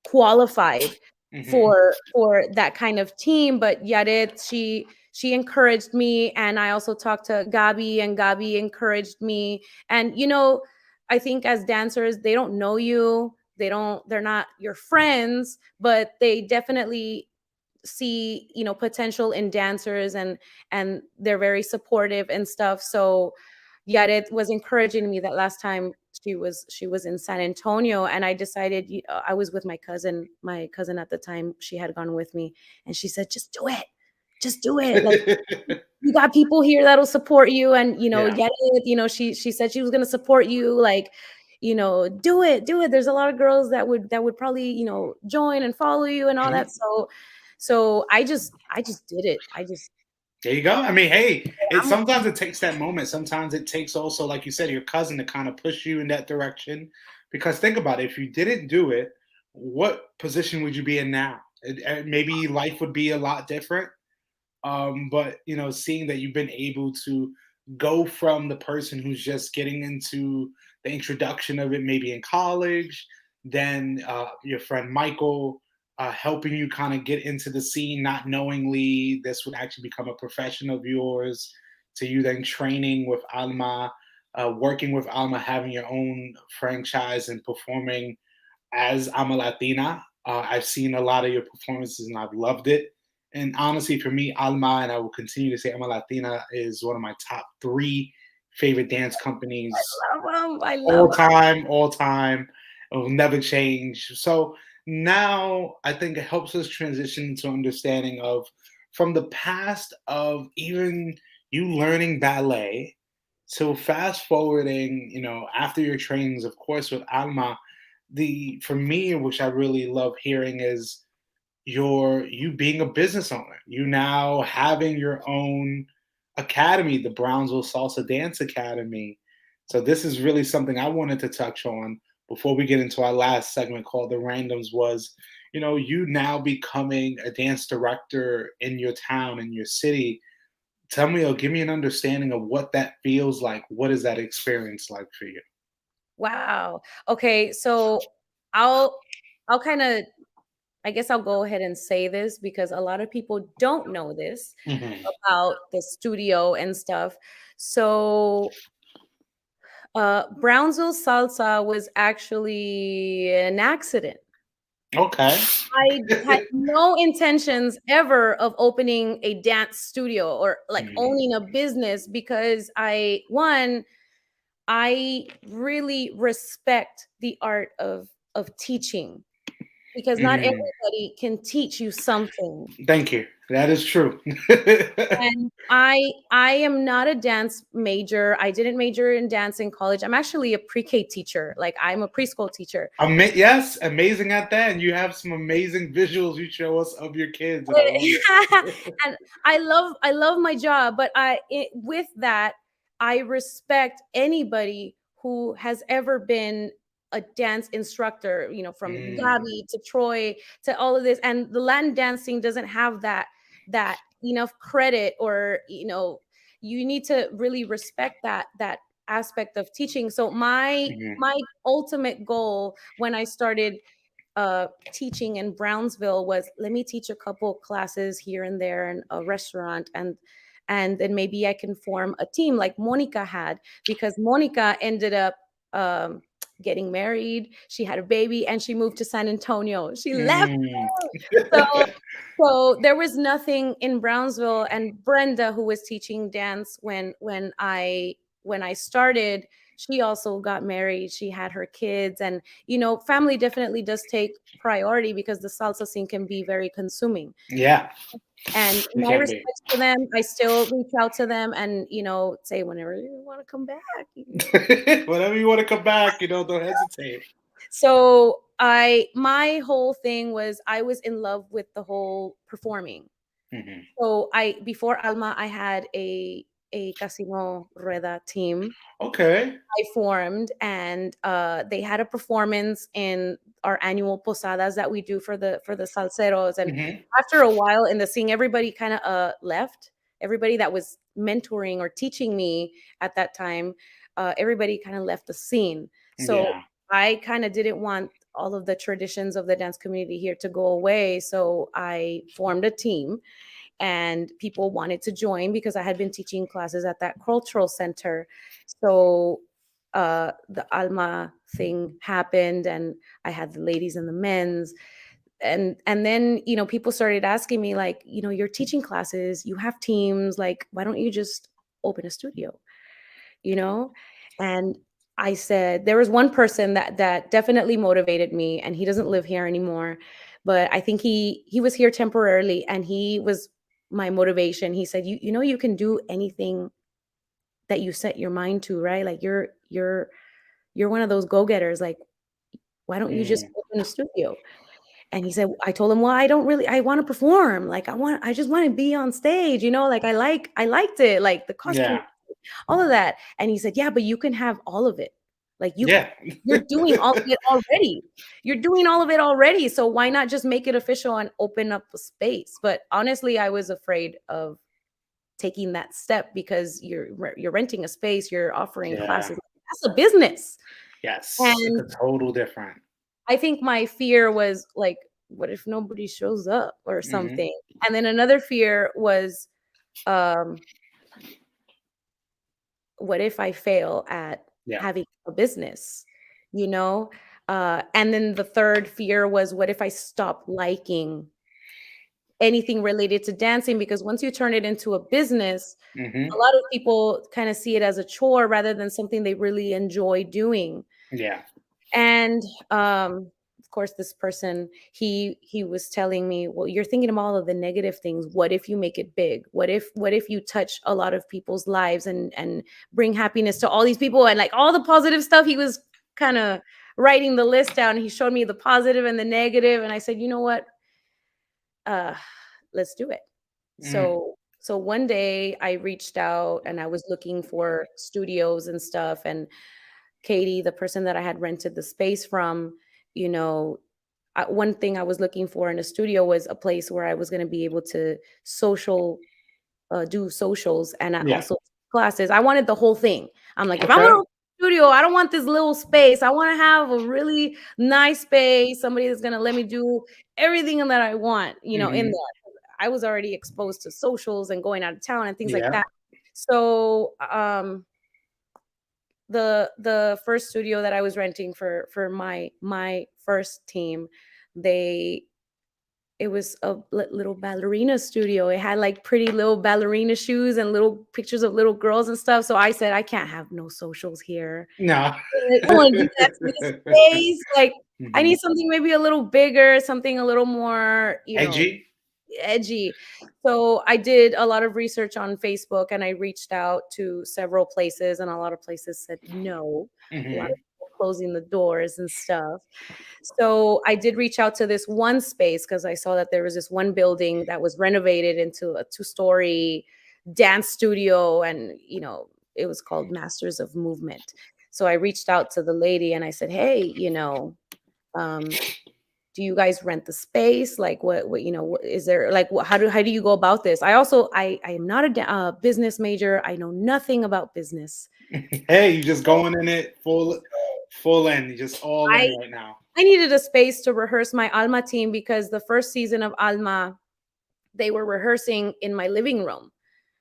S2: qualified
S1: Hmm.
S2: for that kind of team. But Yaret, she encouraged me, and I also talked to Gabi, and Gabi encouraged me. And I think as dancers, they don't know you, they're not your friends, but they definitely see potential in dancers, and they're very supportive and stuff. So Yaret was encouraging me that last time she was in San Antonio, and I decided, I was with my cousin at the time. She had gone with me, and she said, just do it, like you got people here that'll support you. And
S1: Yeah.
S2: Yaret, she said she was going to support you, like, do it. There's a lot of girls that would probably join and follow you and all that.
S1: Mhm.
S2: So I just did it. I just
S1: There you go. I mean, hey, it
S2: I'm
S1: sometimes it takes that moment. Sometimes it takes also, like you said, your cousin to kind of push you in that direction. Because think about it, if you didn't do it, what position would you be in now? Maybe life would be a lot different. But seeing that you've been able to go from the person who's just getting into the introduction of it, maybe in college, then your friend Michael helping you kind of get into the scene, not knowingly this would actually become a profession of yours, to you then training with Alma, working with Alma, having your own franchise and performing as I'm a Latina. I've seen a lot of your performances and I've loved it. And honestly, for me, Alma, and I will continue to say I'm a Latina, is one of my top three favorite dance companies
S2: Love 'em. I love
S1: all
S2: 'em.
S1: time, all time. It will never change. So now I think it helps us transition into understanding of from the past of even you learning ballet. So fast forwarding, after your trainings, of course, with Alma, the for me, which I really love hearing is you being a business owner. You now having your own academy, the Brownsville Salsa Dance Academy. So this is really something I wanted to touch on before we get into our last segment called the randoms was, you now becoming a dance director in your town, in your city. Tell me or give me an understanding of what that feels like. What is that experience like for you?
S2: Wow. Okay, so I'll I'll kind of I guess I'll go ahead and say this because a lot of people don't know this
S1: Hmm.
S2: about the studio and stuff. So, Brownsville Salsa was actually an accident.
S1: Okay.
S2: I had no intentions ever of opening a dance studio or like
S1: Mhm.
S2: owning a business because I really respect the art of teaching because not
S1: Mm.
S2: everybody can teach you something.
S1: Thank you. That is true.
S2: And I am not a dance major. I didn't major in dance in college. I'm actually a pre-K teacher. Like I'm a preschool teacher.
S1: Yes, amazing at that, and you have some amazing visuals you show us of your kids, and I love it.
S2: And I love my job, but with that, I respect anybody who has ever been a dance instructor, from
S1: Mm,
S2: Gabby to Troy to all of this. And the Latin dancing doesn't have that enough credit, or you need to really respect that aspect of teaching. So my
S1: mhm,
S2: my ultimate goal when I started teaching in Brownsville was, let me teach a couple classes here and there in a restaurant, and then maybe I can form a team like Monica had, because Monica ended up getting married. She had a baby and she moved to San Antonio. She left.
S1: mm.
S2: So so there was nothing in Brownsville, and Brenda, who was teaching dance when I started, she also got married. She had her kids, and family definitely does take priority because the salsa scene can be very consuming.
S1: Yeah,
S2: And
S1: it
S2: my
S1: can be.
S2: respects to them, I still reach out to them and say whenever you want to come back.
S1: Whenever you want to come back, don't hesitate.
S2: So my whole thing was I was in love with the whole performing.
S1: Mhm.
S2: So before Alma, I had a Casino Rueda team
S1: Okay.
S2: I formed, and they had a performance in our annual posadas that we do for the salseros. And
S1: Mhm.
S2: after a while in the scene, everybody kind of left. Everybody that was mentoring or teaching me at that time, everybody kind of left the scene. So
S1: Yeah.
S2: I kind of didn't want all of the traditions of the dance community here to go away. So I formed a team, and people wanted to join because I had been teaching classes at that cultural center. So the Alma thing happened, and I had the ladies and the men's, and then people started asking me, like, you're teaching classes, you have teams, like, why don't you just open a studio, you know and I said, there was one person that definitely motivated me, and he doesn't live here anymore, but I think he was here temporarily, and he was my motivation. He said, you can do anything that you set your mind to, right? Like you're one of those go-getters. Like, why don't you just
S1: Mm.
S2: open a studio? And he said, I told him, well, I want to perform. Like, I just want to be on stage, like I liked it, like the costume,
S1: Yeah.
S2: all of that. And he said, yeah, but you can have all of it. Like
S1: Yeah.
S2: you're doing all of it already. You're doing all of it already. So why not just make it official and open up a space? But honestly, I was afraid of taking that step because you're renting a space, you're offering
S1: Yeah.
S2: classes. That's a business.
S1: Yes. It's
S2: And
S1: a total different.
S2: I think my fear was like, what if nobody shows up or
S1: Hmm.
S2: something? And then another fear was, um, what if I fail at
S1: Yeah.
S2: having a business, you know? And then the third fear was, what if I stop liking anything related to dancing? Because once you turn it into a business, a
S1: Hmm.
S2: lot of people kind of see it as a chore rather than something they really enjoy doing.
S1: Yeah.
S2: And of course, this person, he was telling me, well, you're thinking of all of the negative things. What if you make it big? What if you touch a lot of people's lives and bring happiness to all these people, and like all the positive stuff. He was kind of writing the list down. He showed me the positive and the negative, and I said, you know what, uh let's do it.
S1: Mm.
S2: So one day I reached out and I was looking for studios and stuff, and Katie, the person that I had rented the space from, you know, one thing I was looking for in a studio was a place where I was going to be able to social, do socials, and
S1: Yeah.
S2: also classes. I wanted the whole thing. I'm like, if I'm
S1: Okay.
S2: going to studio, I don't want this little space. I want to have a really nice space, somebody that's going to let me do everything that I want, in
S1: Hmm.
S2: there. I was already exposed to socials and going out of town and things like
S1: Yeah.
S2: that. So, the first studio that I was renting for my first team, they it was a little ballerina studio. It had like pretty little ballerina shoes and little pictures of little girls and stuff. So I said, I can't have no socials here.
S1: No.
S2: I don't want to do that to this space. Like, I
S1: Hmm.
S2: need something maybe a little bigger, something a little more,
S1: Edgy.
S2: edgy. So I did a lot of research on Facebook and I reached out to several places, and a lot of places said no. A lot of
S1: Hmm.
S2: people closing the doors and stuff. So I did reach out to this one space because I saw that there was this one building that was renovated into a two-story dance studio, and it was called Masters of Movement. So I reached out to the lady and I said, hey, um, do you guys rent the space? Like, what is there, like, how do you go about this? I am not a business major. I know nothing about business.
S1: Hey, you just going in it full in. You just all in
S2: I
S1: right now.
S2: I needed a space to rehearse my Alma team because the first season of Alma, they were rehearsing in my living room.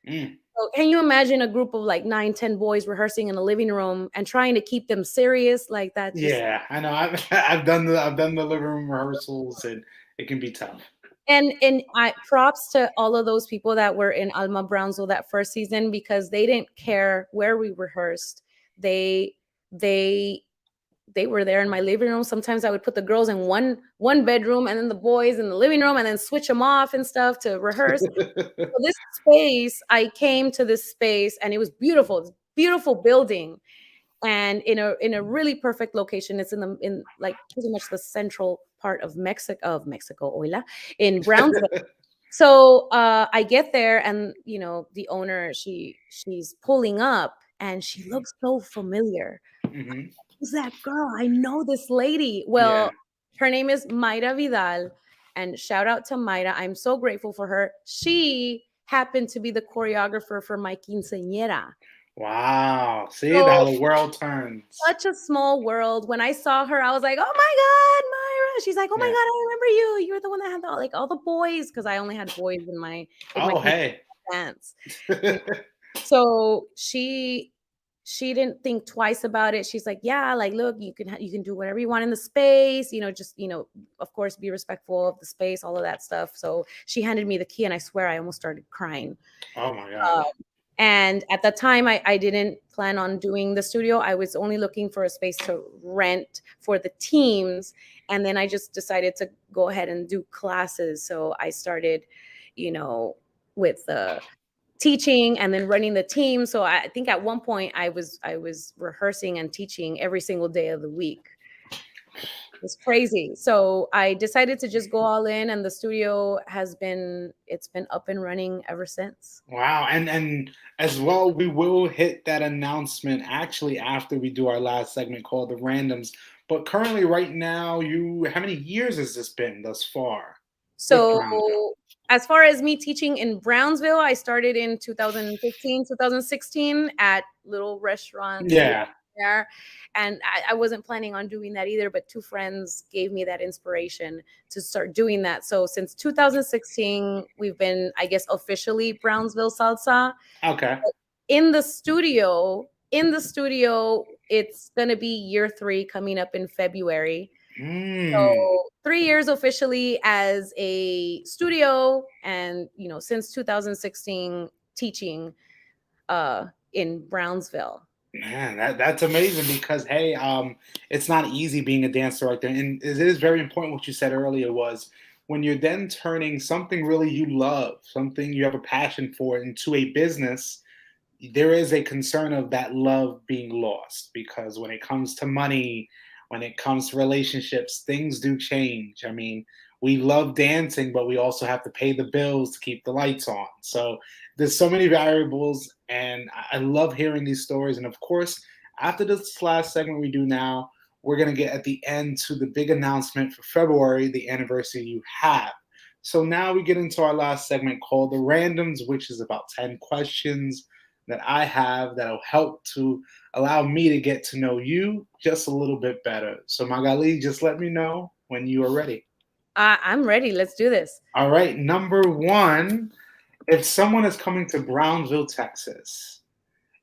S1: Mm.
S2: So can you imagine a group of like 9, 10 boys rehearsing in a living room and trying to keep them serious like that? Just
S1: Yeah, I know. I've done the living room rehearsals, and it can be tough.
S2: and I props to all of those people that were in Alma Brownsville that first season, because they didn't care where we rehearsed. They they they were there in my living room. Sometimes I would put the girls in one bedroom and then the boys in the living room, and then switch them off and stuff to rehearse. So this space, I came to this space and it was beautiful. It's a beautiful building, and in a really perfect location. It's in like pretty much the central part of Mexico, Oila, in Brownsville. So I get there, and the owner, she's pulling up and she looks so familiar.
S1: Hmm.
S2: Who's that girl? I know this lady.
S1: Yeah.
S2: Well, her name is Mayra Vidal, and shout out to Mayra. I'm so grateful for her. She happened to be the choreographer for my quinceañera.
S1: Wow. See how
S2: So
S1: the world turns.
S2: such a small world. When I saw her, I was like, "Oh my god, Myra!" She's like, "Oh my
S1: Yeah.
S2: god, I remember you. You're the one that had all the boys," because I only had boys in my with my
S1: Oh, hey.
S2: dance. So she didn't think twice about it. She's like, "Yeah, like, look, you can do whatever you want in the space. Just of course, be respectful of the space, all of that stuff." So she handed me the key, and I swear I almost started crying.
S1: Oh my
S2: Uh,
S1: God.
S2: and at the time, I didn't plan on doing the studio. I was only looking for a space to rent for the teams. And then I just decided to go ahead and do classes. So I started, you know, with teaching and then running the team. So I think at one point I was rehearsing and teaching every single day of the week. It's crazy. So I decided to just go all in, and the studio it's been up and running ever since.
S1: Wow. And as well, we will hit that announcement actually after we do our last segment called the randoms. But currently, right now, how many years has this been thus far with Brownsville?
S2: So as far as me teaching in Brownsville, I started in 2015, 2016 at little restaurant here
S1: Yeah.
S2: there. And I wasn't planning on doing that either, but two friends gave me that inspiration to start doing that. So since 2016, we've been, I guess, officially Brownsville Salsa.
S1: Okay.
S2: In the studio, it's going to be year 3 coming up in February.
S1: Mm.
S2: So 3 years officially as a studio, and since 2016 teaching in Brownsville.
S1: Man, that's amazing because hey, it's not easy being a dance director, and it is very important. What you said earlier was when you're then turning something really you love, something you have a passion for, into a business, there is a concern of that love being lost because when it comes to money, when it comes to relationships, things do change. I mean, we love dancing, but we also have to pay the bills to keep the lights on. So there's so many variables, and I love hearing these stories. And of course, after this last segment we do now, we're going to get at the end to the big announcement for February, the anniversary you have. So now we get into our last segment called the randoms, which is about 10 questions that I have that'll help to allow me to get to know you just a little bit better. So, Magaly, just let me know when you are ready.
S2: I'm ready. Let's do this.
S1: All right, number one, if someone is coming to Brownsville, Texas,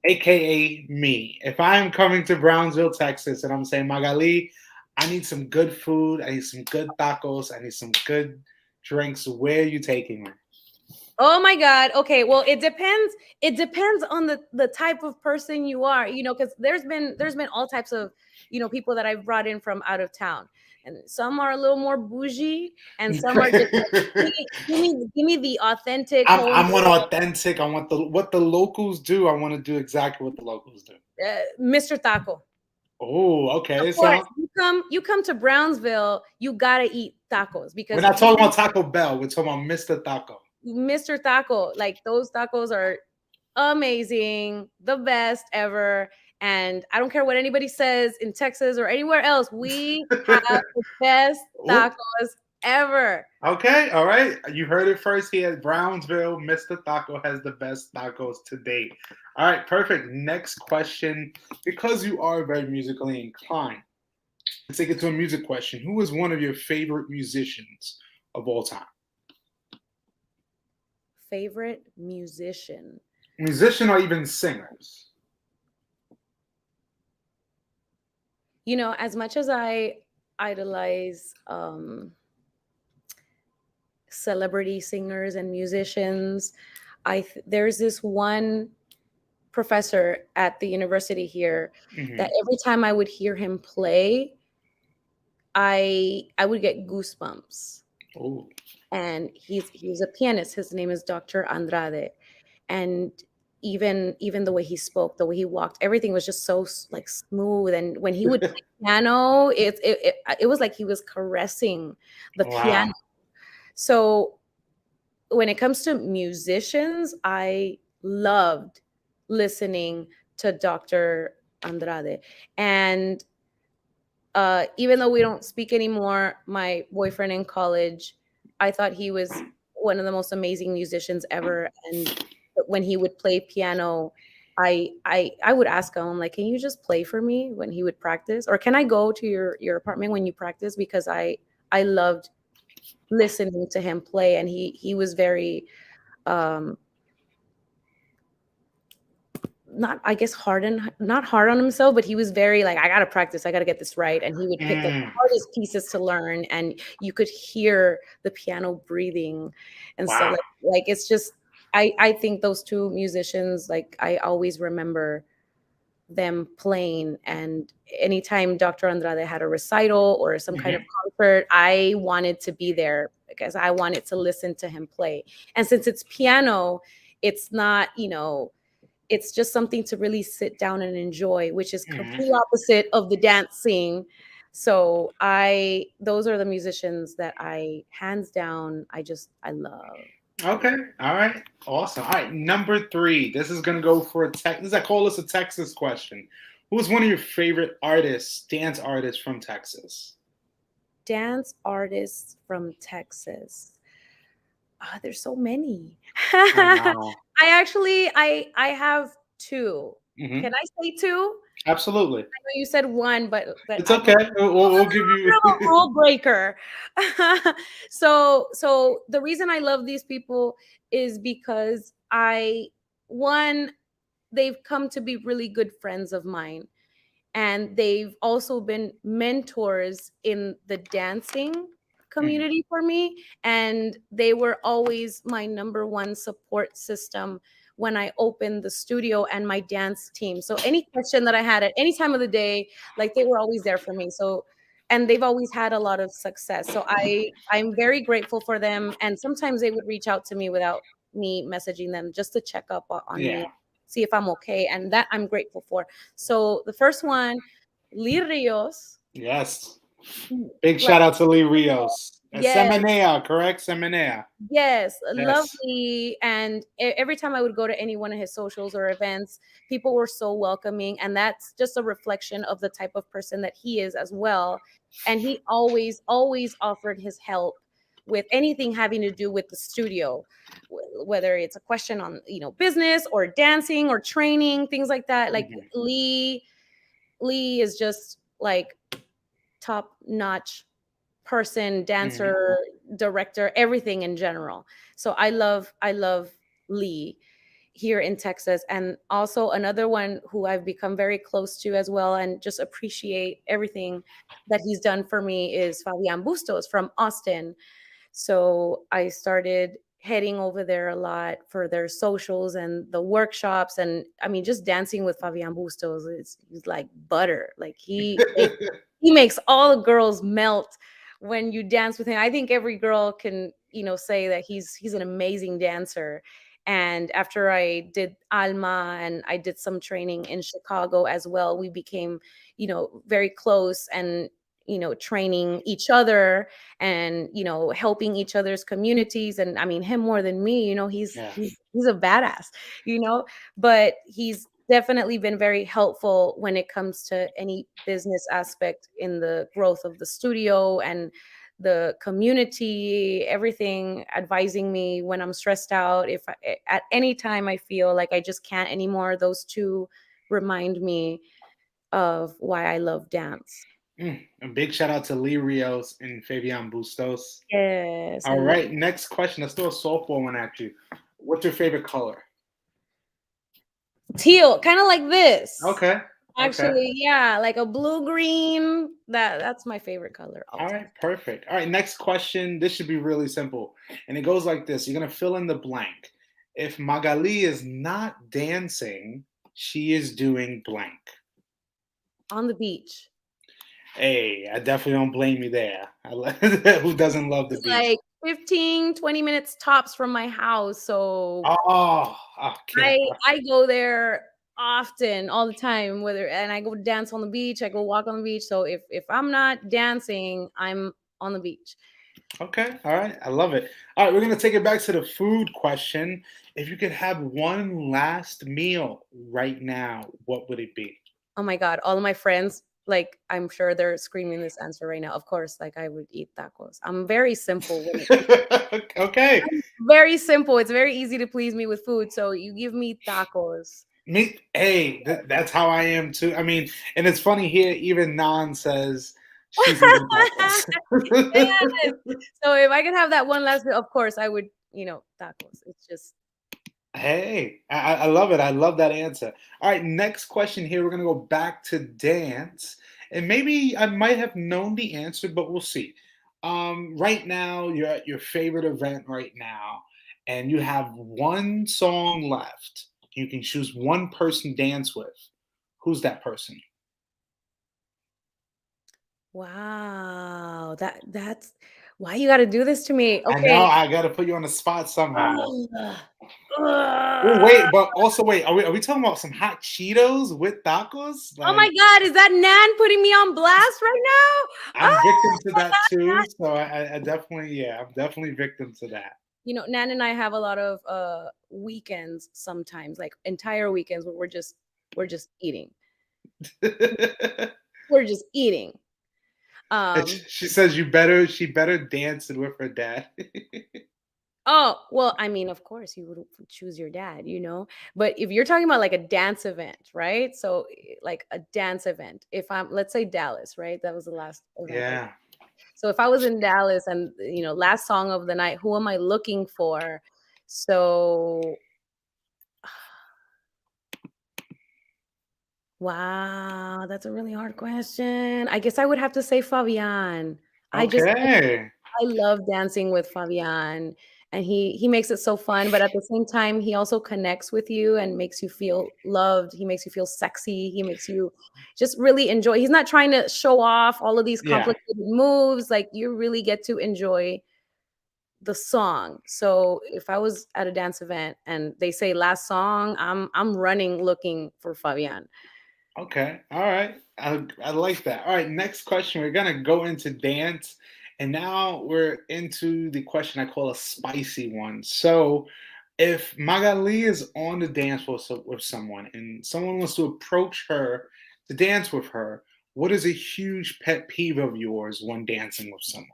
S1: aka me, if I am coming to Brownsville, Texas, and I'm saying, Magaly, I need some good food, I need some good tacos, I need some good drinks, where are you taking me?
S2: Oh my God. Okay. Well, it depends. It depends on the type of person you are, because there's been all types of, people that I've brought in from out of town. And some are a little more bougie, and some are just like, give me the authentic
S1: I'm one
S2: homemade,
S1: authentic. I want the what the locals do. I want to do exactly what the locals do.
S2: Mr. Taco.
S1: Oh,
S2: Of
S1: okay.
S2: course,
S1: So
S2: you come to Brownsville, you gotta eat tacos,
S1: we're
S2: because
S1: not
S2: if you
S1: talking about Taco Bell. We're talking about Mr. Taco.
S2: Mr. Taco, like those tacos are amazing, the best ever. And I don't care what anybody says in Texas or anywhere else, we have the best
S1: Oop.
S2: tacos ever.
S1: Okay, all right. You heard it first here. Brownsville, Mr. Taco has the best tacos to date. All right, perfect. Next question. Because you are very musically inclined, let's take it to a music question. Who is one of your favorite musicians of all time?
S2: Favorite musician.
S1: Musician or even singers?
S2: As much as I idolize celebrity singers and musicians, there's this one professor at the university here that
S1: Hmm.
S2: every time I would hear him play, I would get goosebumps.
S1: Oh.
S2: And he's a pianist. His name is Dr. Andrade. And even the way he spoke, the way he walked, everything was just so like smooth. And when he would play piano, it was like he was caressing the
S1: Wow.
S2: piano. So when it comes to musicians, I loved listening to Dr. Andrade. And even though we don't speak anymore, my boyfriend in college, I thought he was one of the most amazing musicians ever. And when he would play piano, I would ask him, like, can you just play for me when he would practice, or can I go to your apartment when you practice? Because I loved listening to him play, and he was very um not, I guess, not hard on himself, but he was very like, I gotta practice, I gotta get this right. And he would pick the
S1: Mm,
S2: hardest pieces to learn, and you could hear the piano breathing. And so
S1: wow.
S2: like it's just, I think those two musicians, like, I always remember them playing. And anytime Dr. Andrade had a recital or some kind of
S1: Hmm.
S2: concert, I wanted to be there because I wanted to listen to him play. And since it's piano, it's not, it's just something to really sit down and enjoy, which is complete
S1: Hmm.
S2: opposite of the dancing. So those are the musicians that hands down, I love.
S1: Okay. All right. Awesome. All right. Number three. This is gonna go for a tech. This I call this a Texas question. Who's one of your favorite artists, dance artists from Texas?
S2: Dance artists from Texas. There's so many.
S1: I know.
S2: I have two.
S1: Hmm.
S2: Can I say two?
S1: Absolutely.
S2: know you said one, but
S1: It's
S2: I'm
S1: okay. We'll give you.
S2: a rule breaker. So the reason I love these people is because one, they've come to be really good friends of mine, and they've also been mentors in the dancing
S1: Mhm,
S2: community for me, and they were always my number one support system when I opened the studio and my dance team. So any question that I had at any time of the day, like, they were always there for me. So, and they've always had a lot of success, so I'm very grateful for them, and sometimes they would reach out to me without me messaging them, just to check up on me,
S1: yeah.
S2: see if I'm okay, and that I'm grateful for. So the first one, Lee Rios,
S1: Yes. Big
S2: like,
S1: shout out to Lee Rios.
S2: yes,
S1: Semenea, correct? Semenea.
S2: yes,
S1: Yes.
S2: lovely. And every time I would go to any one of his socials or events, people were so welcoming. And that's just a reflection of the type of person that he is as well. And he always, always offered his help with anything having to do with the studio, whether it's a question on, business or dancing or training, things like that. Like,
S1: Mhm,
S2: Lee is just like top notch person,
S1: mhm,
S2: dancer, director, everything in general. So I love Lee here in Texas. And also another one who I've become very close to as well, and just appreciate everything that he's done for me, is Fabian Bustos from Austin. So I started heading over there a lot for their socials and the workshops. And I mean, just dancing with Fabian Bustos is he's like butter. Like, he makes all the girls melt when you dance with him. I think every girl can, say that he's an amazing dancer. And after I did Alma and I did some training in Chicago as well, we became, very close, and training each other, and helping each other's communities. And I mean, him more than me, he's
S1: yeah.
S2: he's he's a badass, you know but he's definitely been very helpful when it comes to any business aspect in the growth of the studio and the community, everything, advising me when I'm stressed out. If at any time I feel like I just can't anymore, those two remind me of why I love dance.
S1: A big shout out to Lee Rios and Fabian Bustos.
S2: Yes, I
S1: All
S2: love
S1: right, next question. Let's do a softball one at you. What's your favorite color?
S2: teal, kind of like this.
S1: Okay. Okay.
S2: Actually, yeah, like a blue green. That's my favorite color all
S1: All
S2: time.
S1: right, perfect. All right, next question. This should be really simple. And it goes like this. You're going to fill in the blank. If Magaly is not dancing, she is doing blank.
S2: On the beach.
S1: Hey, I definitely don't blame you there. Who doesn't love the
S2: It's
S1: beach?
S2: like 15, 20 minutes tops from my house. So
S1: Oh, okay.
S2: I go there often, all the time, whether and I go dance on the beach, I go walk on the beach. So if I'm not dancing, I'm on the beach.
S1: Okay. All right. I love it. All right. We're going to take it back to the food question. If you could have one last meal right now, what would it be?
S2: Oh my God, all of my friends, like, I'm sure they're screaming this answer right now. Of course, like, I would eat tacos. I'm very simple when it comes.
S1: Okay.
S2: I'm very simple. It's very easy to please me with food. So you give me tacos.
S1: Me, hey, that's how I am too. I mean, and it's funny here, even Nan says she's eating tacos.
S2: Yes. So if I could have that one last meal, of course I would, tacos. It's just
S1: Hey, I love it. I love that answer. All right, next question here. We're gonna go back to dance, and maybe I might have known the answer, but we'll see. Right now, you're at your favorite event right now, and you have one song left. You can choose one person to dance with. Who's that person?
S2: wow. That's why you got to do this to me.
S1: I know
S2: Okay.
S1: I got to put you on the spot somehow.
S2: Ugh.
S1: Oh
S2: Ugh.
S1: wait, but also wait, are we talking about some hot Cheetos with tacos?
S2: Oh my
S1: Like
S2: God, is that Nan putting me on blast right now?
S1: I'm victim to
S2: Ah!
S1: that too, so I definitely, yeah, I'm definitely victim to that.
S2: Nan and I have a lot of weekends sometimes, like entire weekends where we're just eating. We're just eating.
S1: And
S2: Um
S1: she says she better dance it with her dad.
S2: Oh, well, I mean, of course, you would choose your dad, you know? But if you're talking about like a dance event, right? So, like a dance event, if I'm, let's say Dallas, right? That was the last event I.
S1: Yeah.
S2: So if I was in Dallas and, last song of the night, who am I looking for? So, wow, that's a really hard question. I guess I would have to say Fabian.
S1: Okay.
S2: I love dancing with Fabian, and he makes it so fun, but at the same time, he also connects with you and makes you feel loved. He makes you feel sexy. He makes you just really enjoy. He's not trying to show off all of these
S1: Yeah.
S2: complicated moves. Like, you really get to enjoy the song. So if I was at a dance event and they say last song, I'm running looking for Fabian.
S1: Okay. All right. I like that. All right. Next question. We're gonna go into dance, and now we're into the question I call a spicy one. So, if Magaly is on the dance floor with someone, and someone wants to approach her to dance with her, what is a huge pet peeve of yours when dancing with someone?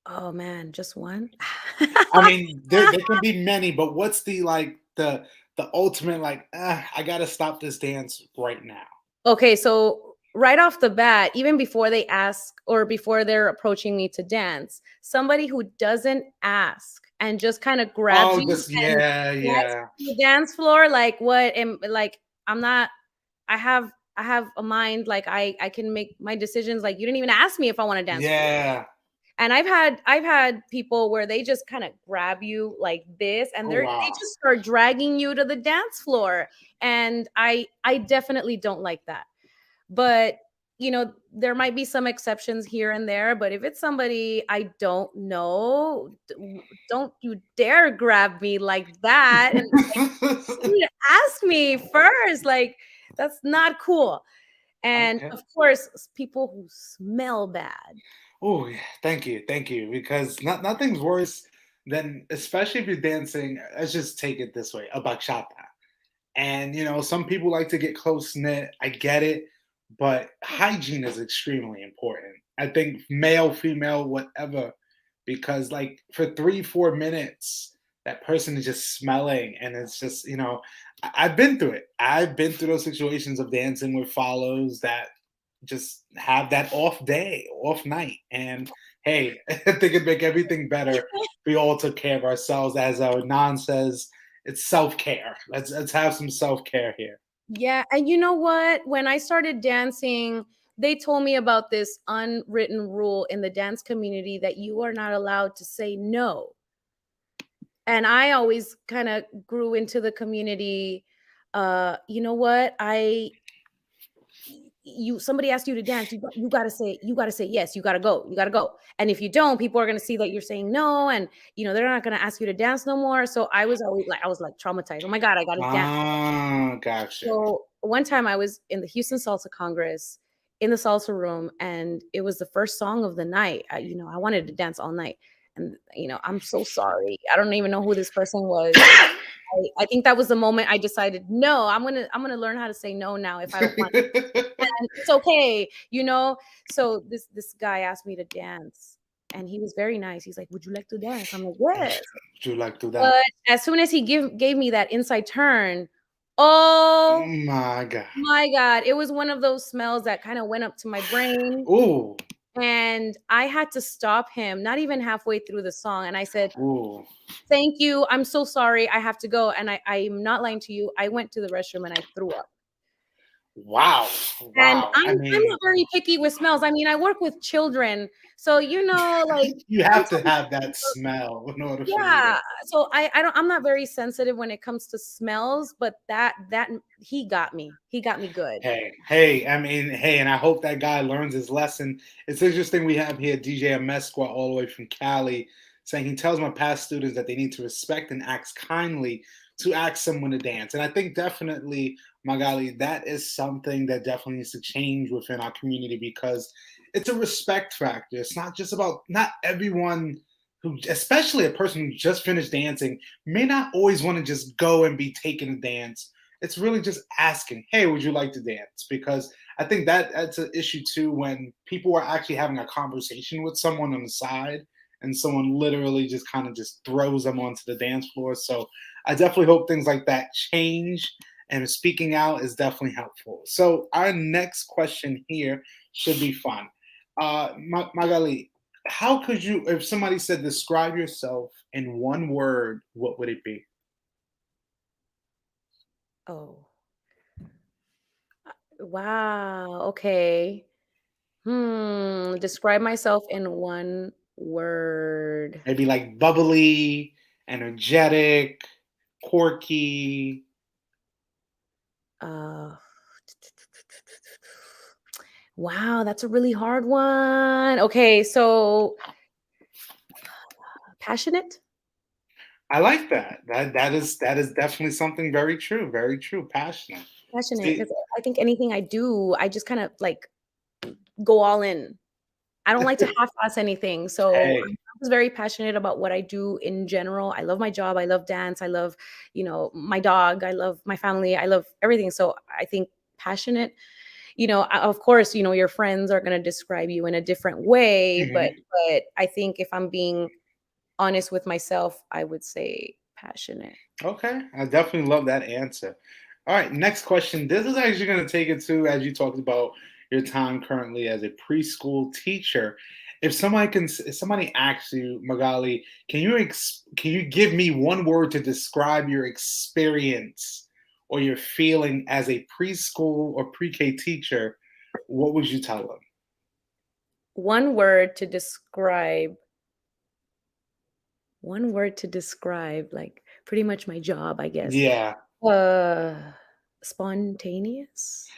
S2: Oh man, just one?
S1: I mean, there can be many, but what's the like the ultimate like? I gotta stop this dance right now.
S2: Okay, so right off the bat, even before they ask or before they're approaching me to dance, somebody who doesn't ask and just kind of grabs
S1: Oh,
S2: you
S1: just
S2: and
S1: yeah,
S2: drags
S1: yeah.
S2: you to the dance floor, like what am like I'm not I have a mind, like I can make my decisions, like you didn't even ask me if I want to dance with you.
S1: Yeah.
S2: And I've had people where they just kind of grab you like this and
S1: Oh,
S2: they
S1: wow.
S2: just start dragging you to the dance floor. And I definitely don't like that. But, there might be some exceptions here and there, but if it's somebody I don't know, don't you dare grab me like that. And you need to ask me first. Like, that's not cool. And
S1: Okay.
S2: of course, people who smell bad.
S1: Oh, yeah. Thank you. Because nothing's worse than, especially if you're dancing. Let's just take it this way: a bachata. And some people like to get close knit. I get it, but hygiene is extremely important. I think male, female, whatever, because like for 3, 4 minutes, that person is just smelling, and it's just I've been through it. I've been through those situations of dancing with follows that just have that off day, off night, and hey, I think it'd make everything better if we all took care of ourselves, as our non says it's self care. Let's have some self care here.
S2: Yeah, and you know what? When I started dancing, they told me about this unwritten rule in the dance community that you are not allowed to say no. And I always kind of grew into the community. You know what? You somebody asked you to dance, you gotta say yes, you gotta go. And if you don't, people are gonna see that you're saying no, and they're not gonna ask you to dance no more. So I was like traumatized. Oh my god, I gotta dance.
S1: Ah, gotcha.
S2: So one time I was in the Houston Salsa Congress in the salsa room, and it was the first song of the night. I wanted to dance all night, and I'm so sorry. I don't even know who this person was. I think that was the moment I decided, no, I'm gonna learn how to say no now if I don't want. And it's okay, So this guy asked me to dance, and he was very nice. He's like, "Would you like to dance?" I'm like, "Yes."
S1: Would you like to that?
S2: But as soon as he gave me that inside turn, oh
S1: My God.
S2: my god, it was one of those smells that kinda went up to my brain,
S1: Ooh,
S2: and I had to stop him, not even halfway through the song, and I said,
S1: ooh.
S2: "Thank you, I'm so sorry, I have to go," and I'm not lying to you, I went to the restroom and I threw up.
S1: Wow,
S2: And
S1: wow.
S2: I'm not very picky with smells. I mean, I work with children, so, like,
S1: You have to
S2: sometimes
S1: have that smell in order for you to.
S2: yeah, so I'm not very sensitive when it comes to smells, but that he got me. He got me good.
S1: Hey, I mean, hey, and I hope that guy learns his lesson. It's interesting we have here DJ Amesqua all the way from Cali saying he tells my past students that they need to respect and ask kindly to ask someone to dance. And I think definitely, Magali, that is something that definitely needs to change within our community because it's a respect factor. It's not just about, not everyone who, especially a person who just finished dancing, may not always want to just go and be taken to dance. It's really just asking, hey, would you like to dance? Because I think that's an issue too when people are actually having a conversation with someone on the side and someone literally just kind of just throws them onto the dance floor. So I definitely hope things like that change. And speaking out is definitely helpful. So our next question here should be fun. Magali, how could you, if somebody said describe yourself in one word, what would it be?
S2: Oh, wow. Okay. Describe myself in one word.
S1: Maybe like bubbly, energetic, quirky.
S2: Uh, wow, that's a really hard one. Okay, so passionate?
S1: I like that. That is definitely something very true. Very true. Passionate.
S2: Passionate,
S1: See,
S2: because I think anything I do, I just kind of like go all in. I don't like to half-ass anything. So
S1: hey,
S2: I'm just very passionate about what I do in general. I love my job. I love dance. I love, my dog. I love my family. I love everything. So I think passionate, of course, your friends are going to describe you in a different way, but
S1: mhm.
S2: I think if I'm being honest with myself, I would say passionate.
S1: Okay, I definitely love that answer. All right, next question. This is actually going to take it to, as you talked about your time currently as a preschool teacher. If somebody asks you, Magali, can you give me one word to describe your experience or your feeling as a preschool or pre-K teacher? What would you tell them?
S2: One word to describe, one word to describe, like pretty much my job, I guess.
S1: Yeah,
S2: Uh, Spontaneous?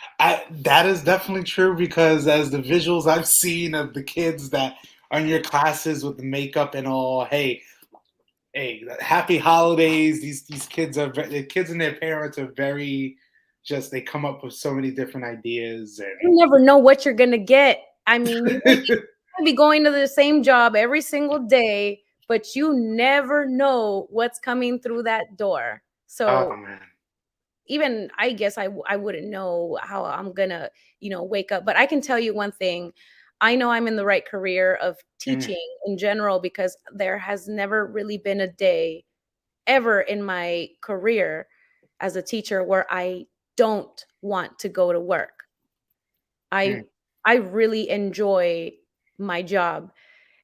S1: that is definitely true because as the visuals I've seen of the kids that are in your classes with the makeup and all, hey, happy holidays. These kids the kids and their parents are very just they come up with so many different ideas
S2: You never know what you're gonna get. I mean, you
S1: and
S2: might be going to the same job every single day, but you never know what's coming through that door.
S1: oh
S2: So
S1: man.
S2: even I guess I wouldn't know how I'm gonna, wake up. But I can tell you one thing. I know I'm in the right career of
S1: Mm,
S2: teaching in general because there has never really been a day ever in my career as a teacher where I don't want to go to work. I
S1: mm,
S2: I really enjoy my job,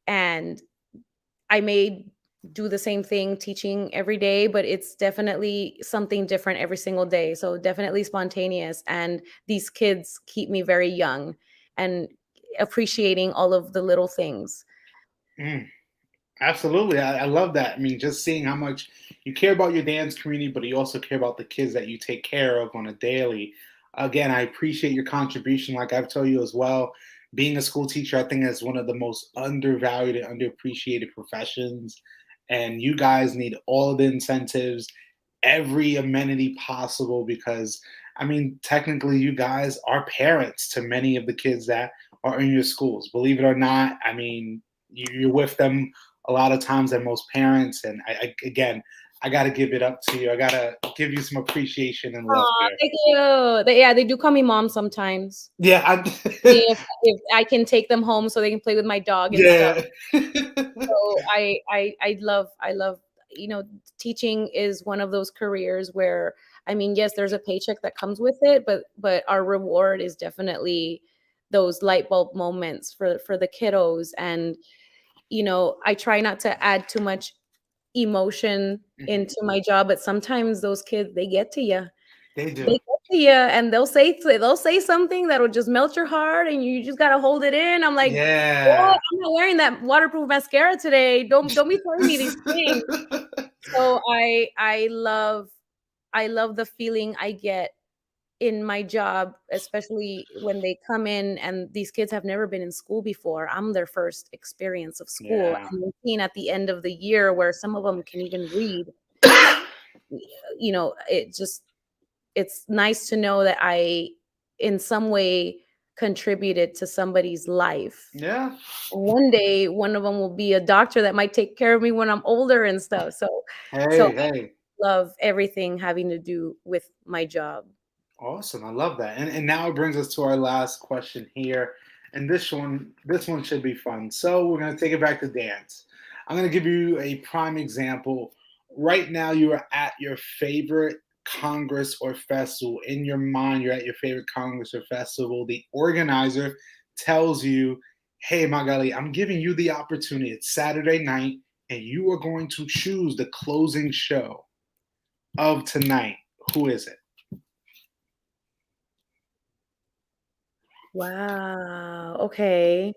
S2: and I may do the same thing teaching every day, but it's definitely something different every single day. So definitely spontaneous, and these kids keep me very young and appreciating all of the little things.
S1: mm. Absolutely. I love that. I mean, just seeing how much you care about your dance community, but you also care about the kids that you take care of on a daily. Again, I appreciate your contribution. Like I've told you as well, being a school teacher, I think is one of the most undervalued and underappreciated professions. And you guys need all the incentives, every amenity possible because, I mean, technically, you guys are parents to many of the kids that are in your schools. Believe it or not, I mean, you're with them a lot of times than most parents. And again, I got to give it up to you. I got to give you some appreciation and love
S2: Aw,
S1: here.
S2: thank you. They do call me mom sometimes.
S1: Yeah,
S2: If I can take them home so they can play with my dog and stuff.
S1: yeah,
S2: So I love, teaching is one of those careers where, I mean, yes, there's a paycheck that comes with it, but our reward is definitely those light bulb moments for the kiddos. And I try not to add too much emotion
S1: Mhm.
S2: into my job, but sometimes those kids, they get to you.
S1: They
S2: They
S1: do.
S2: get to you, and they'll say something that'll just melt your heart, and you just gotta hold it in. I'm like, "What?
S1: Yeah.
S2: I'm not wearing that waterproof mascara today. Don't be telling me these things." So I love the feeling I get in my job, especially when they come in and these kids have never been in school before. I'm their first experience of school,
S1: Yeah.
S2: and seeing at the end of the year where some of them can even read, it just it's nice to know that I, in some way, contributed to somebody's life.
S1: Yeah.
S2: One day, one of them will be a doctor that might take care of me when I'm older and stuff. So
S1: Hey, hey.
S2: I love everything having to do with my job.
S1: Awesome. I love that. And now it brings us to our last question here. And this one should be fun. So we're gonna take it back to dance. I'm going to give you a prime example. Right now, you are at your favorite congress or festival. In your mind, you're at your favorite congress or festival. The organizer tells you, hey, Magaly, I'm giving you the opportunity. It's Saturday night, and you are going to choose the closing show of tonight. Who is it?
S2: Wow. Okay.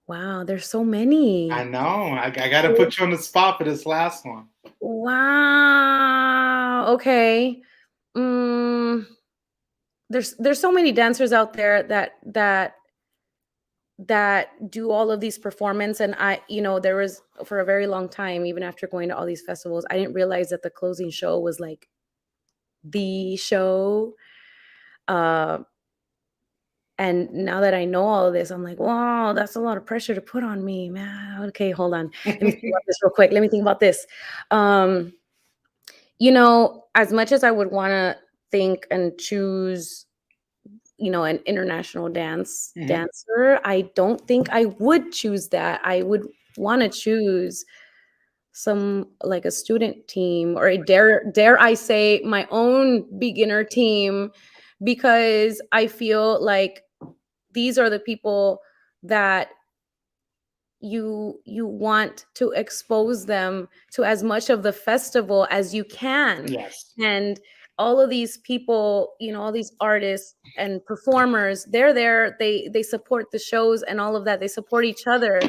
S2: Wow. There's so
S1: I
S2: many.
S1: know. I got to put you on the spot for this last one.
S2: Wow. Okay. Mm, there's so many dancers out there that do all of these performance, and there was, for a very long time, even after going to all these festivals, I didn't realize that the closing show was like the show. Uh, and now that I know all of this, I'm like, wow, that's a lot of pressure to put on me, man. Okay, hold on. Let me think about this real quick. Let me think about this. Um, as much as I would want to think and choose, an international
S1: Mhm.
S2: dancer, I don't think I would choose that. I would want to choose some, like, a student team, or a dare I say, my own beginner team, because I feel like these are the people that you want to expose them to as much of the festival as you can.
S1: Yes.
S2: And all of these people, all these artists and performers, they're there, they support the shows and all of that, they support each other,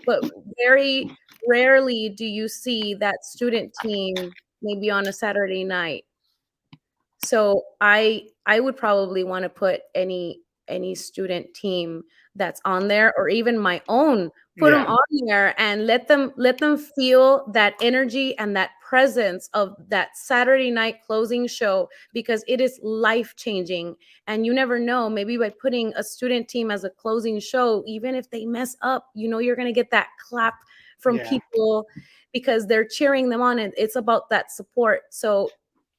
S2: but very rarely do you see that student team maybe on a Saturday night. So I would probably want to put any student team that's on there, or even my own, put them
S1: Yeah.
S2: on there and let them feel that energy and that presence of that Saturday night closing show, because it is life changing. And you never know, maybe by putting a student team as a closing show, even if they mess up, you're going to get that clap from
S1: Yeah.
S2: people, because they're cheering them on, and it's about that support. So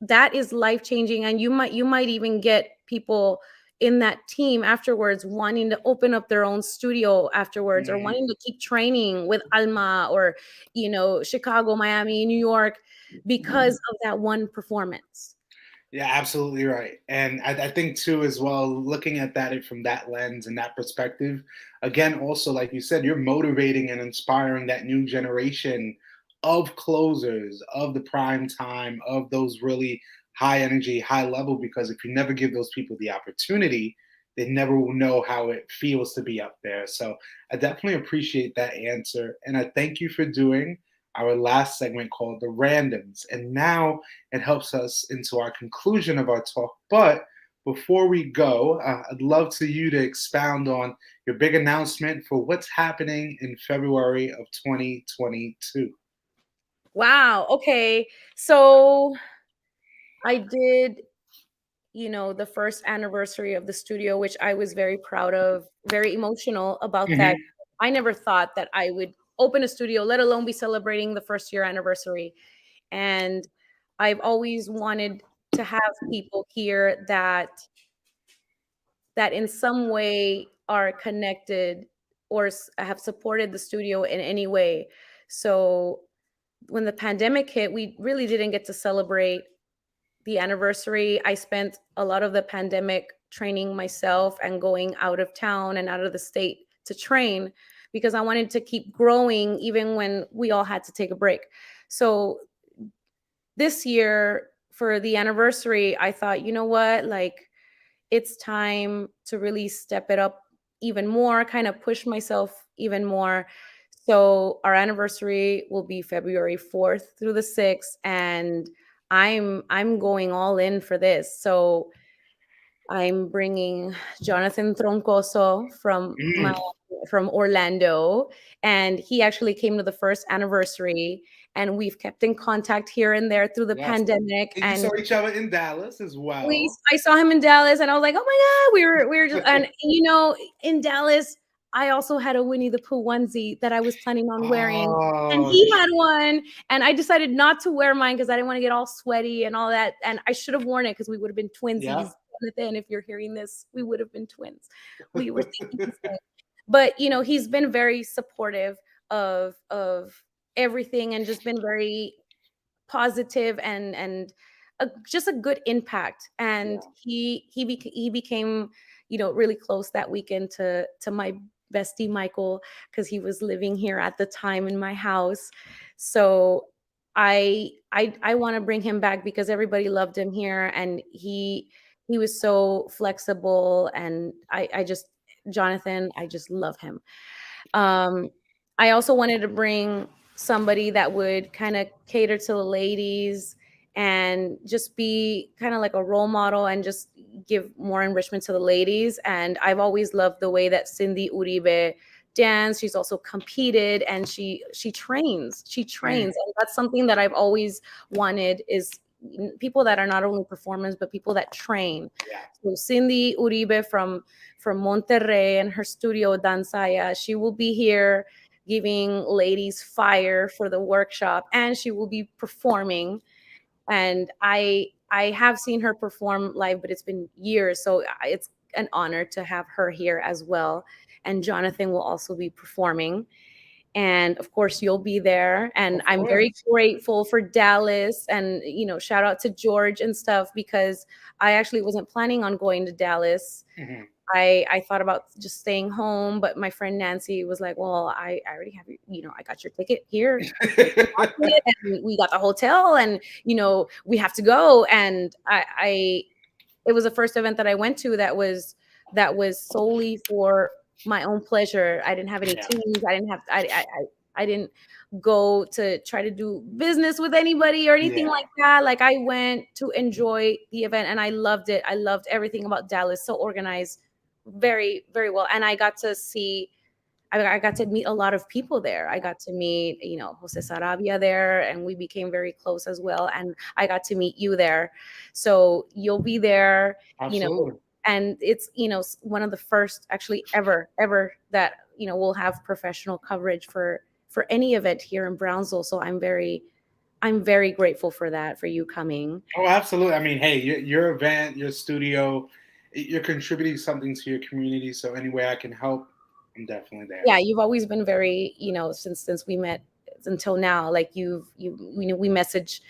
S2: that is life changing, and you might even get people in that team afterwards wanting to open up their own studio afterwards, or
S1: Mhm.
S2: wanting to keep training with Alma, or Chicago, Miami, New York, because of that one performance.
S1: Yeah, absolutely right. And I think too, as well, looking at that from that lens and that perspective, again, also like you said, you're motivating and inspiring that new generation of closers, of the prime time, of those really high energy, high level. Because if you never give those people the opportunity, they never will know how it feels to be up there. So I definitely appreciate that answer, and I thank you for doing our last segment called the randoms. And now it helps us into our conclusion of our talk. But before we go, I'd love to you to expound on your big announcement for what's happening in February of 2022.
S2: Wow. Okay. So I did, the first anniversary of the studio, which I was very proud of, very emotional about that.
S1: Hmm.
S2: I never thought that I would open a studio, let alone be celebrating the first year anniversary. And I've always wanted to have people here that in some way are connected, or have supported the studio in any way. So when the pandemic hit, we really didn't get to celebrate the anniversary. I spent a lot of the pandemic training myself and going out of town and out of the state to train, because I wanted to keep growing even when we all had to take a break. So this year, for the anniversary, I thought, you know what, like, it's time to really step it up even more, kind of push myself even more. So our anniversary will be February 4th through the 6th, and I'm going all in for this. So I'm bringing Jonathan Troncoso
S1: Mm,
S2: from Orlando, and he actually came to the first anniversary, and we've kept in contact here and there through the
S1: yes.
S2: pandemic.
S1: And you
S2: And
S1: saw each other in Dallas as well.
S2: I saw him in Dallas, and I was like, "Oh my god, we were just." And in Dallas, I also had a Winnie the Pooh onesie that I was planning on wearing, and
S1: Oh,
S2: he had one, and I decided not to wear mine because I didn't want to get all sweaty and all that. And I should have worn it because we would have been
S1: yeah.
S2: twinsies. Jonathan, if you're hearing this, we would have been twins. We were thinking the same. but he's been very supportive of everything, and just been very positive, and just a good impact. And
S1: Yeah.
S2: he became really close that weekend to my bestie Michael, because he was living here at the time in my house. So I want to bring him back because everybody loved him here, and he was so flexible. And I just, Jonathan, I just love him. um, I also wanted to bring somebody that would kind of cater to the ladies, and just be kind of like a role model, and just give more enrichment to the ladies. And I've always loved the way that Cindy Uribe dance. She's also competed, and she trains,
S1: Mm,
S2: and that's something that I've always wanted, is people that are not only performers but people that train.
S1: yeah.
S2: So Cindy Uribe from Monterrey, and her studio Dansaya. She will be here giving ladies fire for the workshop, and she will be performing. And I have seen her perform live, but it's been years, so it's an honor to have her here as well. And Jonathan will also be performing, and of course you'll be there. And
S1: Of
S2: I'm very
S1: course.
S2: grateful for Dallas, and shout out to George and stuff, because I actually wasn't planning on going to Dallas.
S1: Hmm.
S2: I thought about just staying home, but my friend Nancy was like, "Well, I already have I got your ticket here, and we got the hotel, and we have to go." And it was the first event that I went to that was solely for my own pleasure. I didn't have any
S1: Yeah.
S2: teams. I didn't go to try to do business with anybody or anything
S1: Yeah.
S2: like that. Like, I went to enjoy the event, and I loved it. I loved everything about Dallas. So organized, very, very well. And I got to meet a lot of people there. I got to meet, Jose Sarabia there, and we became very close as well. And I got to meet you there. So you'll be there, you know,
S1: Absolutely.
S2: and it's, one of the first actually ever that, we'll have professional coverage for any event here in Brownsville. So I'm very grateful for that, for you coming.
S1: Oh, absolutely. I mean, hey, your event, your studio, you're contributing something to your community. So any way I can help, I'm definitely there.
S2: Yeah, you've always been very, since we met until now, like we message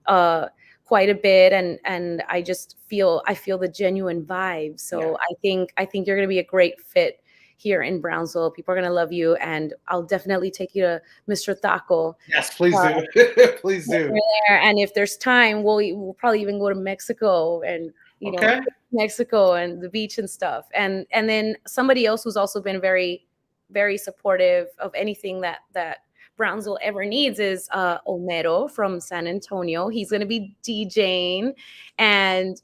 S2: uh quite a bit, and I feel the genuine vibe.
S1: Yeah.
S2: So I think you're going to be a great fit here in Brownsville. People are going to love you, and I'll definitely take you to Mr. Taco.
S1: Yes, please
S2: uh,
S1: do. Please
S2: when
S1: do.
S2: we're there. And if there's time, we'll probably even go to Mexico, and
S1: Okay.
S2: Mexico and the beach and stuff. And then somebody else who's also been very, very supportive of anything that Brownsville ever needs is Romero from San Antonio. He's going to be DJing, and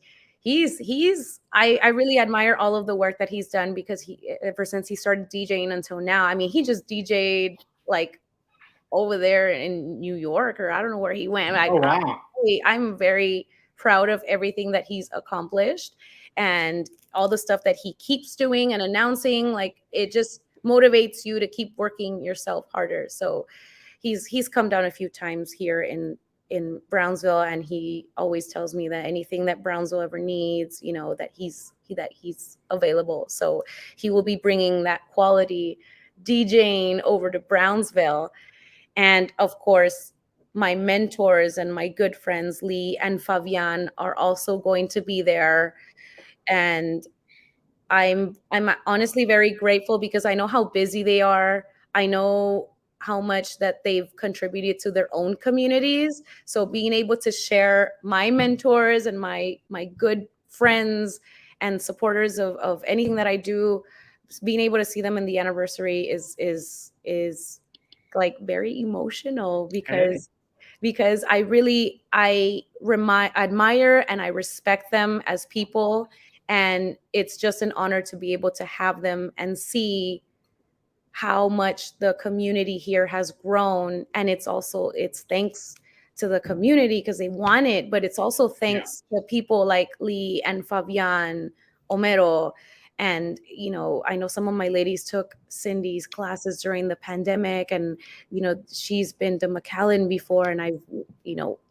S2: I really admire all of the work that he's done, because he, ever since he started DJing until now, I mean, he just DJ'd like over there in New York, or I don't know where he went.
S1: Oh, wow.
S2: I'm very proud of everything that he's accomplished, and all the stuff that he keeps doing and announcing. Like, it just motivates you to keep working yourself harder. So he's come down a few times here in Brownsville, and he always tells me that anything that Brownsville ever needs, that he's available. So he will be bringing that quality DJing over to Brownsville. And of course, my mentors and my good friends, Lee and Fabian, are also going to be there. And I'm honestly very grateful, because I know how busy they are. I know how much that they've contributed to their own communities. So being able to share my mentors and my good friends and supporters of anything that I do, being able to see them in the anniversary is like very emotional,
S1: Hey.
S2: because I admire and I respect them as people, and it's just an honor to be able to have them and see how much the community here has grown. And it's thanks to the community because they want it, but it's also
S1: Yeah.
S2: thanks to people like Lee and Fabian, Romero, And I know some of my ladies took Cindy's classes during the pandemic, and she's been to McAllen before, and I've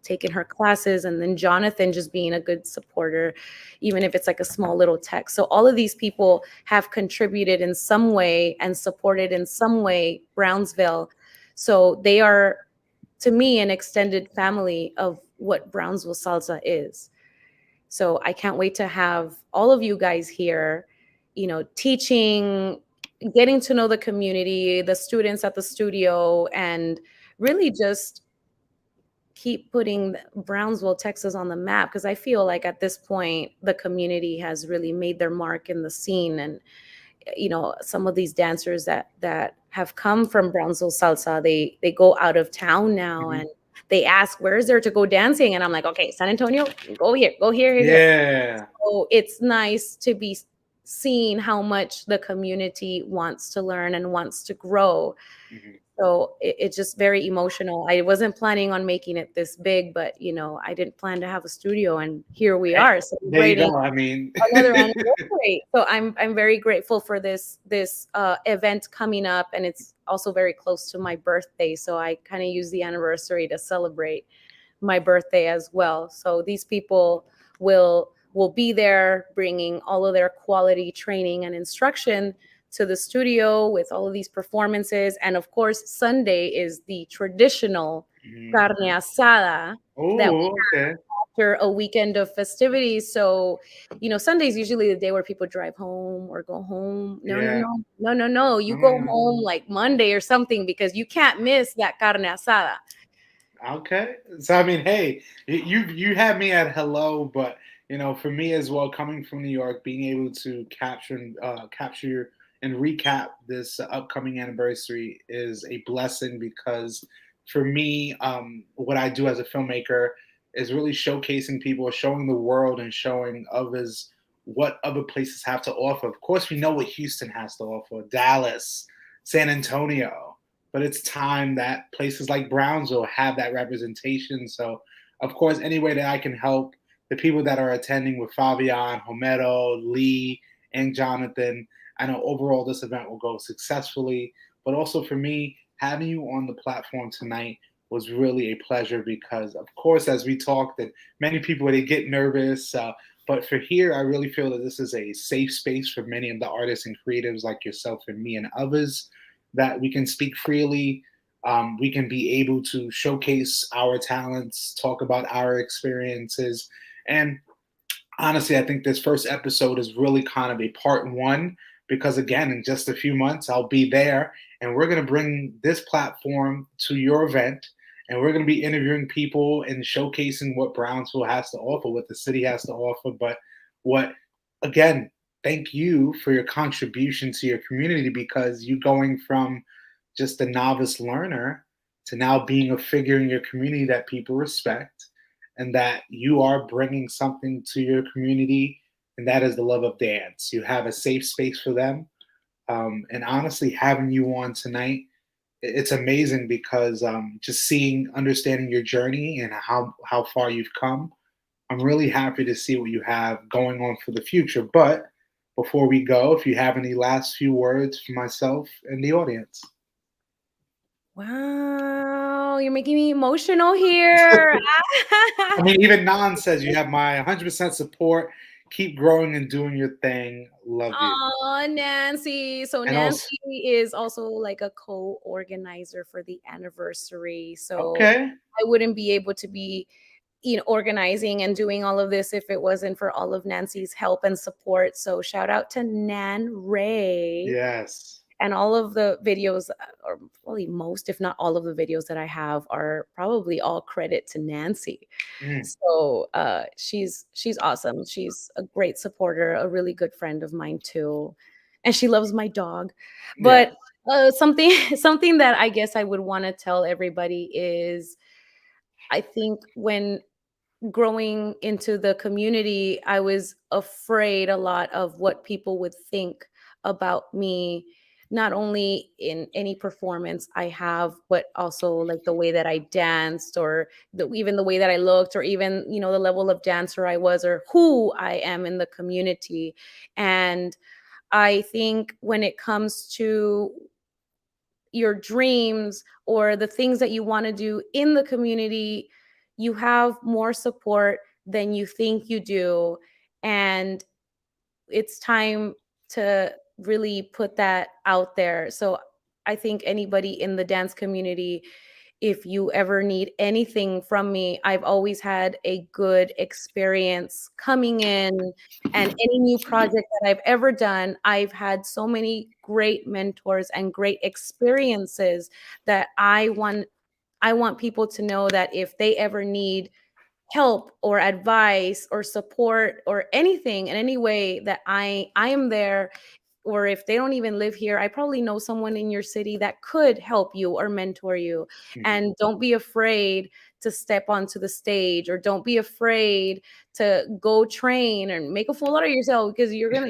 S2: taken her classes. And then Jonathan just being a good supporter, even if it's like a small little text. So all of these people have contributed in some way and supported in some way Brownsville. So they are, to me, an extended family of what Brownsville salsa is. So I can't wait to have all of you guys here, teaching, getting to know the community, the students at the studio, and really just keep putting Brownsville, Texas on the map, because I feel like at this point the community has really made their mark in the scene. And some of these dancers that have come from Brownsville salsa, they go out of town now,
S1: Mhm.
S2: and they ask, where is there to go dancing? And I'm like, okay, San Antonio, go here, go here, here, here.
S1: Yeah.
S2: So it's nice to be seeing how much the community wants to learn and wants to grow.
S1: Mhm.
S2: So it's just very emotional. I wasn't planning on making it this big, but I didn't plan to have a studio, and here we
S1: Hey,
S2: are
S1: there you
S2: celebrating
S1: go. I mean,
S2: another anniversary. So I'm very grateful for this event coming up, and it's also very close to my birthday. So I kind of use the anniversary to celebrate my birthday as well. So these people will be there bringing all of their quality training and instruction to the studio with all of these performances. And of course, Sunday is the traditional
S1: Mhm.
S2: carne asada that we
S1: Oh, okay.
S2: after a weekend of festivities. So, Sunday is usually the day where people drive home or go home. No, no,
S1: Yeah.
S2: no, no, no, no. You
S1: No, no,
S2: go
S1: no.
S2: home like Monday or something, because you can't miss that carne asada.
S1: Okay. So I mean, hey, you had me at hello, but for me as well, coming from New York, being able to capture and recap this upcoming anniversary is a blessing because for me, what I do as a filmmaker is really showcasing people, showing the world, and showing others what other places have to offer. Of course, we know what Houston has to offer, Dallas, San Antonio, but it's time that places like Brownsville have that representation. So, of course, any way that I can help the people that are attending with Fabian, Romero, Lee, and Jonathan, I know overall this event will go successfully. But also for me, having you on the platform tonight was really a pleasure because, of course, as we talked, that many people they get nervous. But for here, I really feel that this is a safe space for many of the artists and creatives like yourself and me and others that we can speak freely. We can be able to showcase our talents, talk about our experiences. And honestly, I think this first episode is really kind of a part one because, again, in just a few months, I'll be there and we're going to bring this platform to your event. And we're going to be interviewing people and showcasing what Brownsville has to offer, what the city has to offer, but what, again, thank you for your contribution to your community because you going from just a novice learner to now being a figure in your community that people respect and that you are bringing something to your community, and that is the love of dance. You have a safe space for them. And honestly, having you on tonight, it's amazing because just seeing, understanding your journey and how far you've come. I'm really happy to see what you have going on for the future. But before we go, if you have any last few words for myself and the audience.
S2: Wow, you're making me emotional here.
S1: I mean, even Nan says you have my 100% support. Keep growing and doing your thing. Love you.
S2: Oh, Nancy. So
S1: And also,
S2: Nancy is also like a co-organizer for the anniversary. So
S1: okay.
S2: I wouldn't be able to be, organizing and doing all of this if it wasn't for all of Nancy's help and support. So shout out to Nan Ray.
S1: Yes.
S2: And all of the videos, or probably most, if not all of the videos that I have, are probably all credit to Nancy.
S1: Mm,
S2: So she's awesome. She's a great supporter, a really good friend of mine too, and she loves my dog.
S1: yeah.
S2: But something something that I guess I would want to tell everybody is, I think when growing into the community, I was afraid a lot of what people would think about me, not only in any performance I have, but also like the way that I danced, or even the way that I looked, or even, the level of dancer I was, or who I am in the community. And I think when it comes to your dreams or the things that you want to do in the community, you have more support than you think you do. And it's time to really put that out there. So I think anybody in the dance community, if you ever need anything from me, I've always had a good experience coming in. And any new project that I've ever done, I've had so many great mentors and great experiences that I want people to know that if they ever need help or advice or support or anything in any way, that I am there. Or if they don't even live here, I probably know someone in your city that could help you or mentor you.
S1: Mhm.
S2: And don't be afraid to step onto the stage, or don't be afraid to go train and make a fool out of yourself, because you're gonna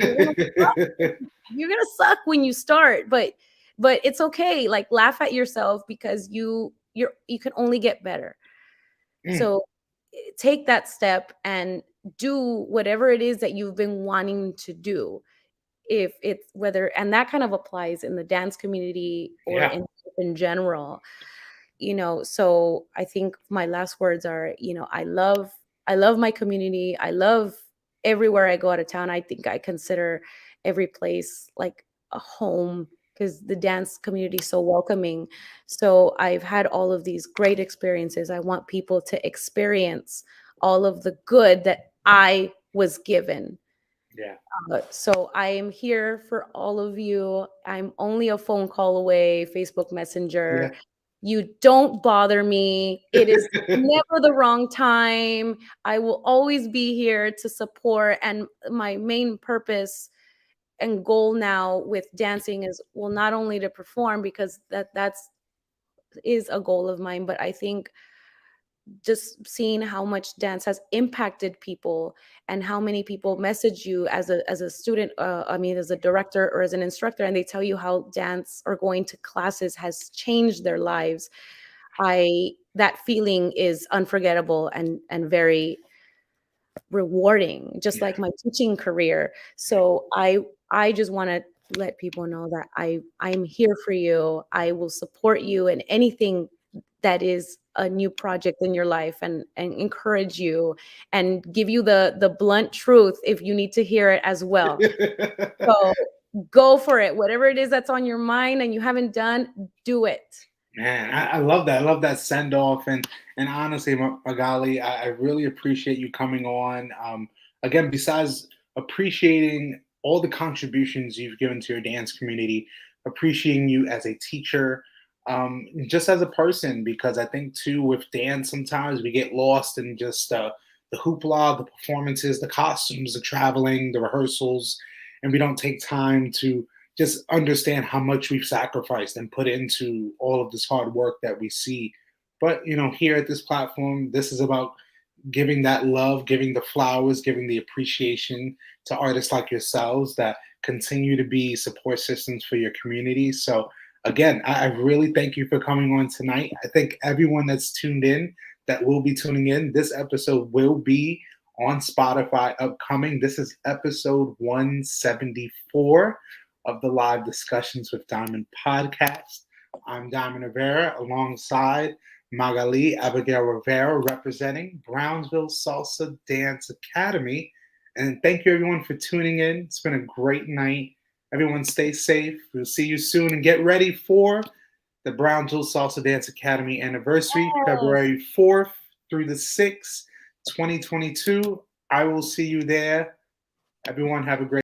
S2: suck when you start. But it's okay. Like, laugh at yourself, because you can only get better.
S1: Mm,
S2: So take that step and do whatever it is that you've been wanting to do. If it's whether, and that kind of applies in the dance community or
S1: yeah.
S2: in general. So I think my last words are, I love my community. I love everywhere I go out of town. I think I consider every place like a home, because the dance community is so welcoming. So I've had all of these great experiences. I want people to experience all of the good that I was given.
S1: Yeah.
S2: So I am here for all of you. I'm only a phone call away, Facebook
S1: Yeah.
S2: Messenger. You don't bother me. It is never the wrong time. I will always be here to support. And my main purpose and goal now with dancing is, well, not only to perform, because that's is a goal of mine, but I think just seeing how much dance has impacted people, and how many people message you as a student, I mean, as a director or as an instructor, and they tell you how dance or going to classes has changed their lives. I That feeling is unforgettable and very rewarding, just
S1: Yeah.
S2: like my teaching career. So I just want to let people know that I'm here for you. I will support you in anything that is a new project in your life, and encourage you, and give you the blunt truth if you need to hear it as well. So go for it. Whatever it is that's on your mind and you haven't done, do it.
S1: Man, I love that. I love that send off, and honestly, Magali, I really appreciate you coming on. Again, besides appreciating all the contributions you've given to your dance community, appreciating you as a teacher, just as a person, because I think too with dance sometimes we get lost in just the hoopla, the performances, the costumes, the traveling, the rehearsals, and we don't take time to just understand how much we've sacrificed and put into all of this hard work that we see. But here at this platform, this is about giving that love, giving the flowers, giving the appreciation to artists like yourselves that continue to be support systems for your community. So again, I really thank you for coming on tonight. I think everyone that's tuned in, that will be tuning in, this episode will be on Spotify upcoming. This is episode 174 of the Live Discussions with Diamond podcast. I'm Diamond Rivera alongside Magaly Abigail Rivera, representing Brownsville Salsa Dance Academy. And thank you everyone for tuning in. It's been a great night. Everyone stay safe. We'll see you soon, and get ready for the Brownsville Salsa Dance Academy anniversary, February 4th through the 6th, 2022. I will see you there. Everyone have a great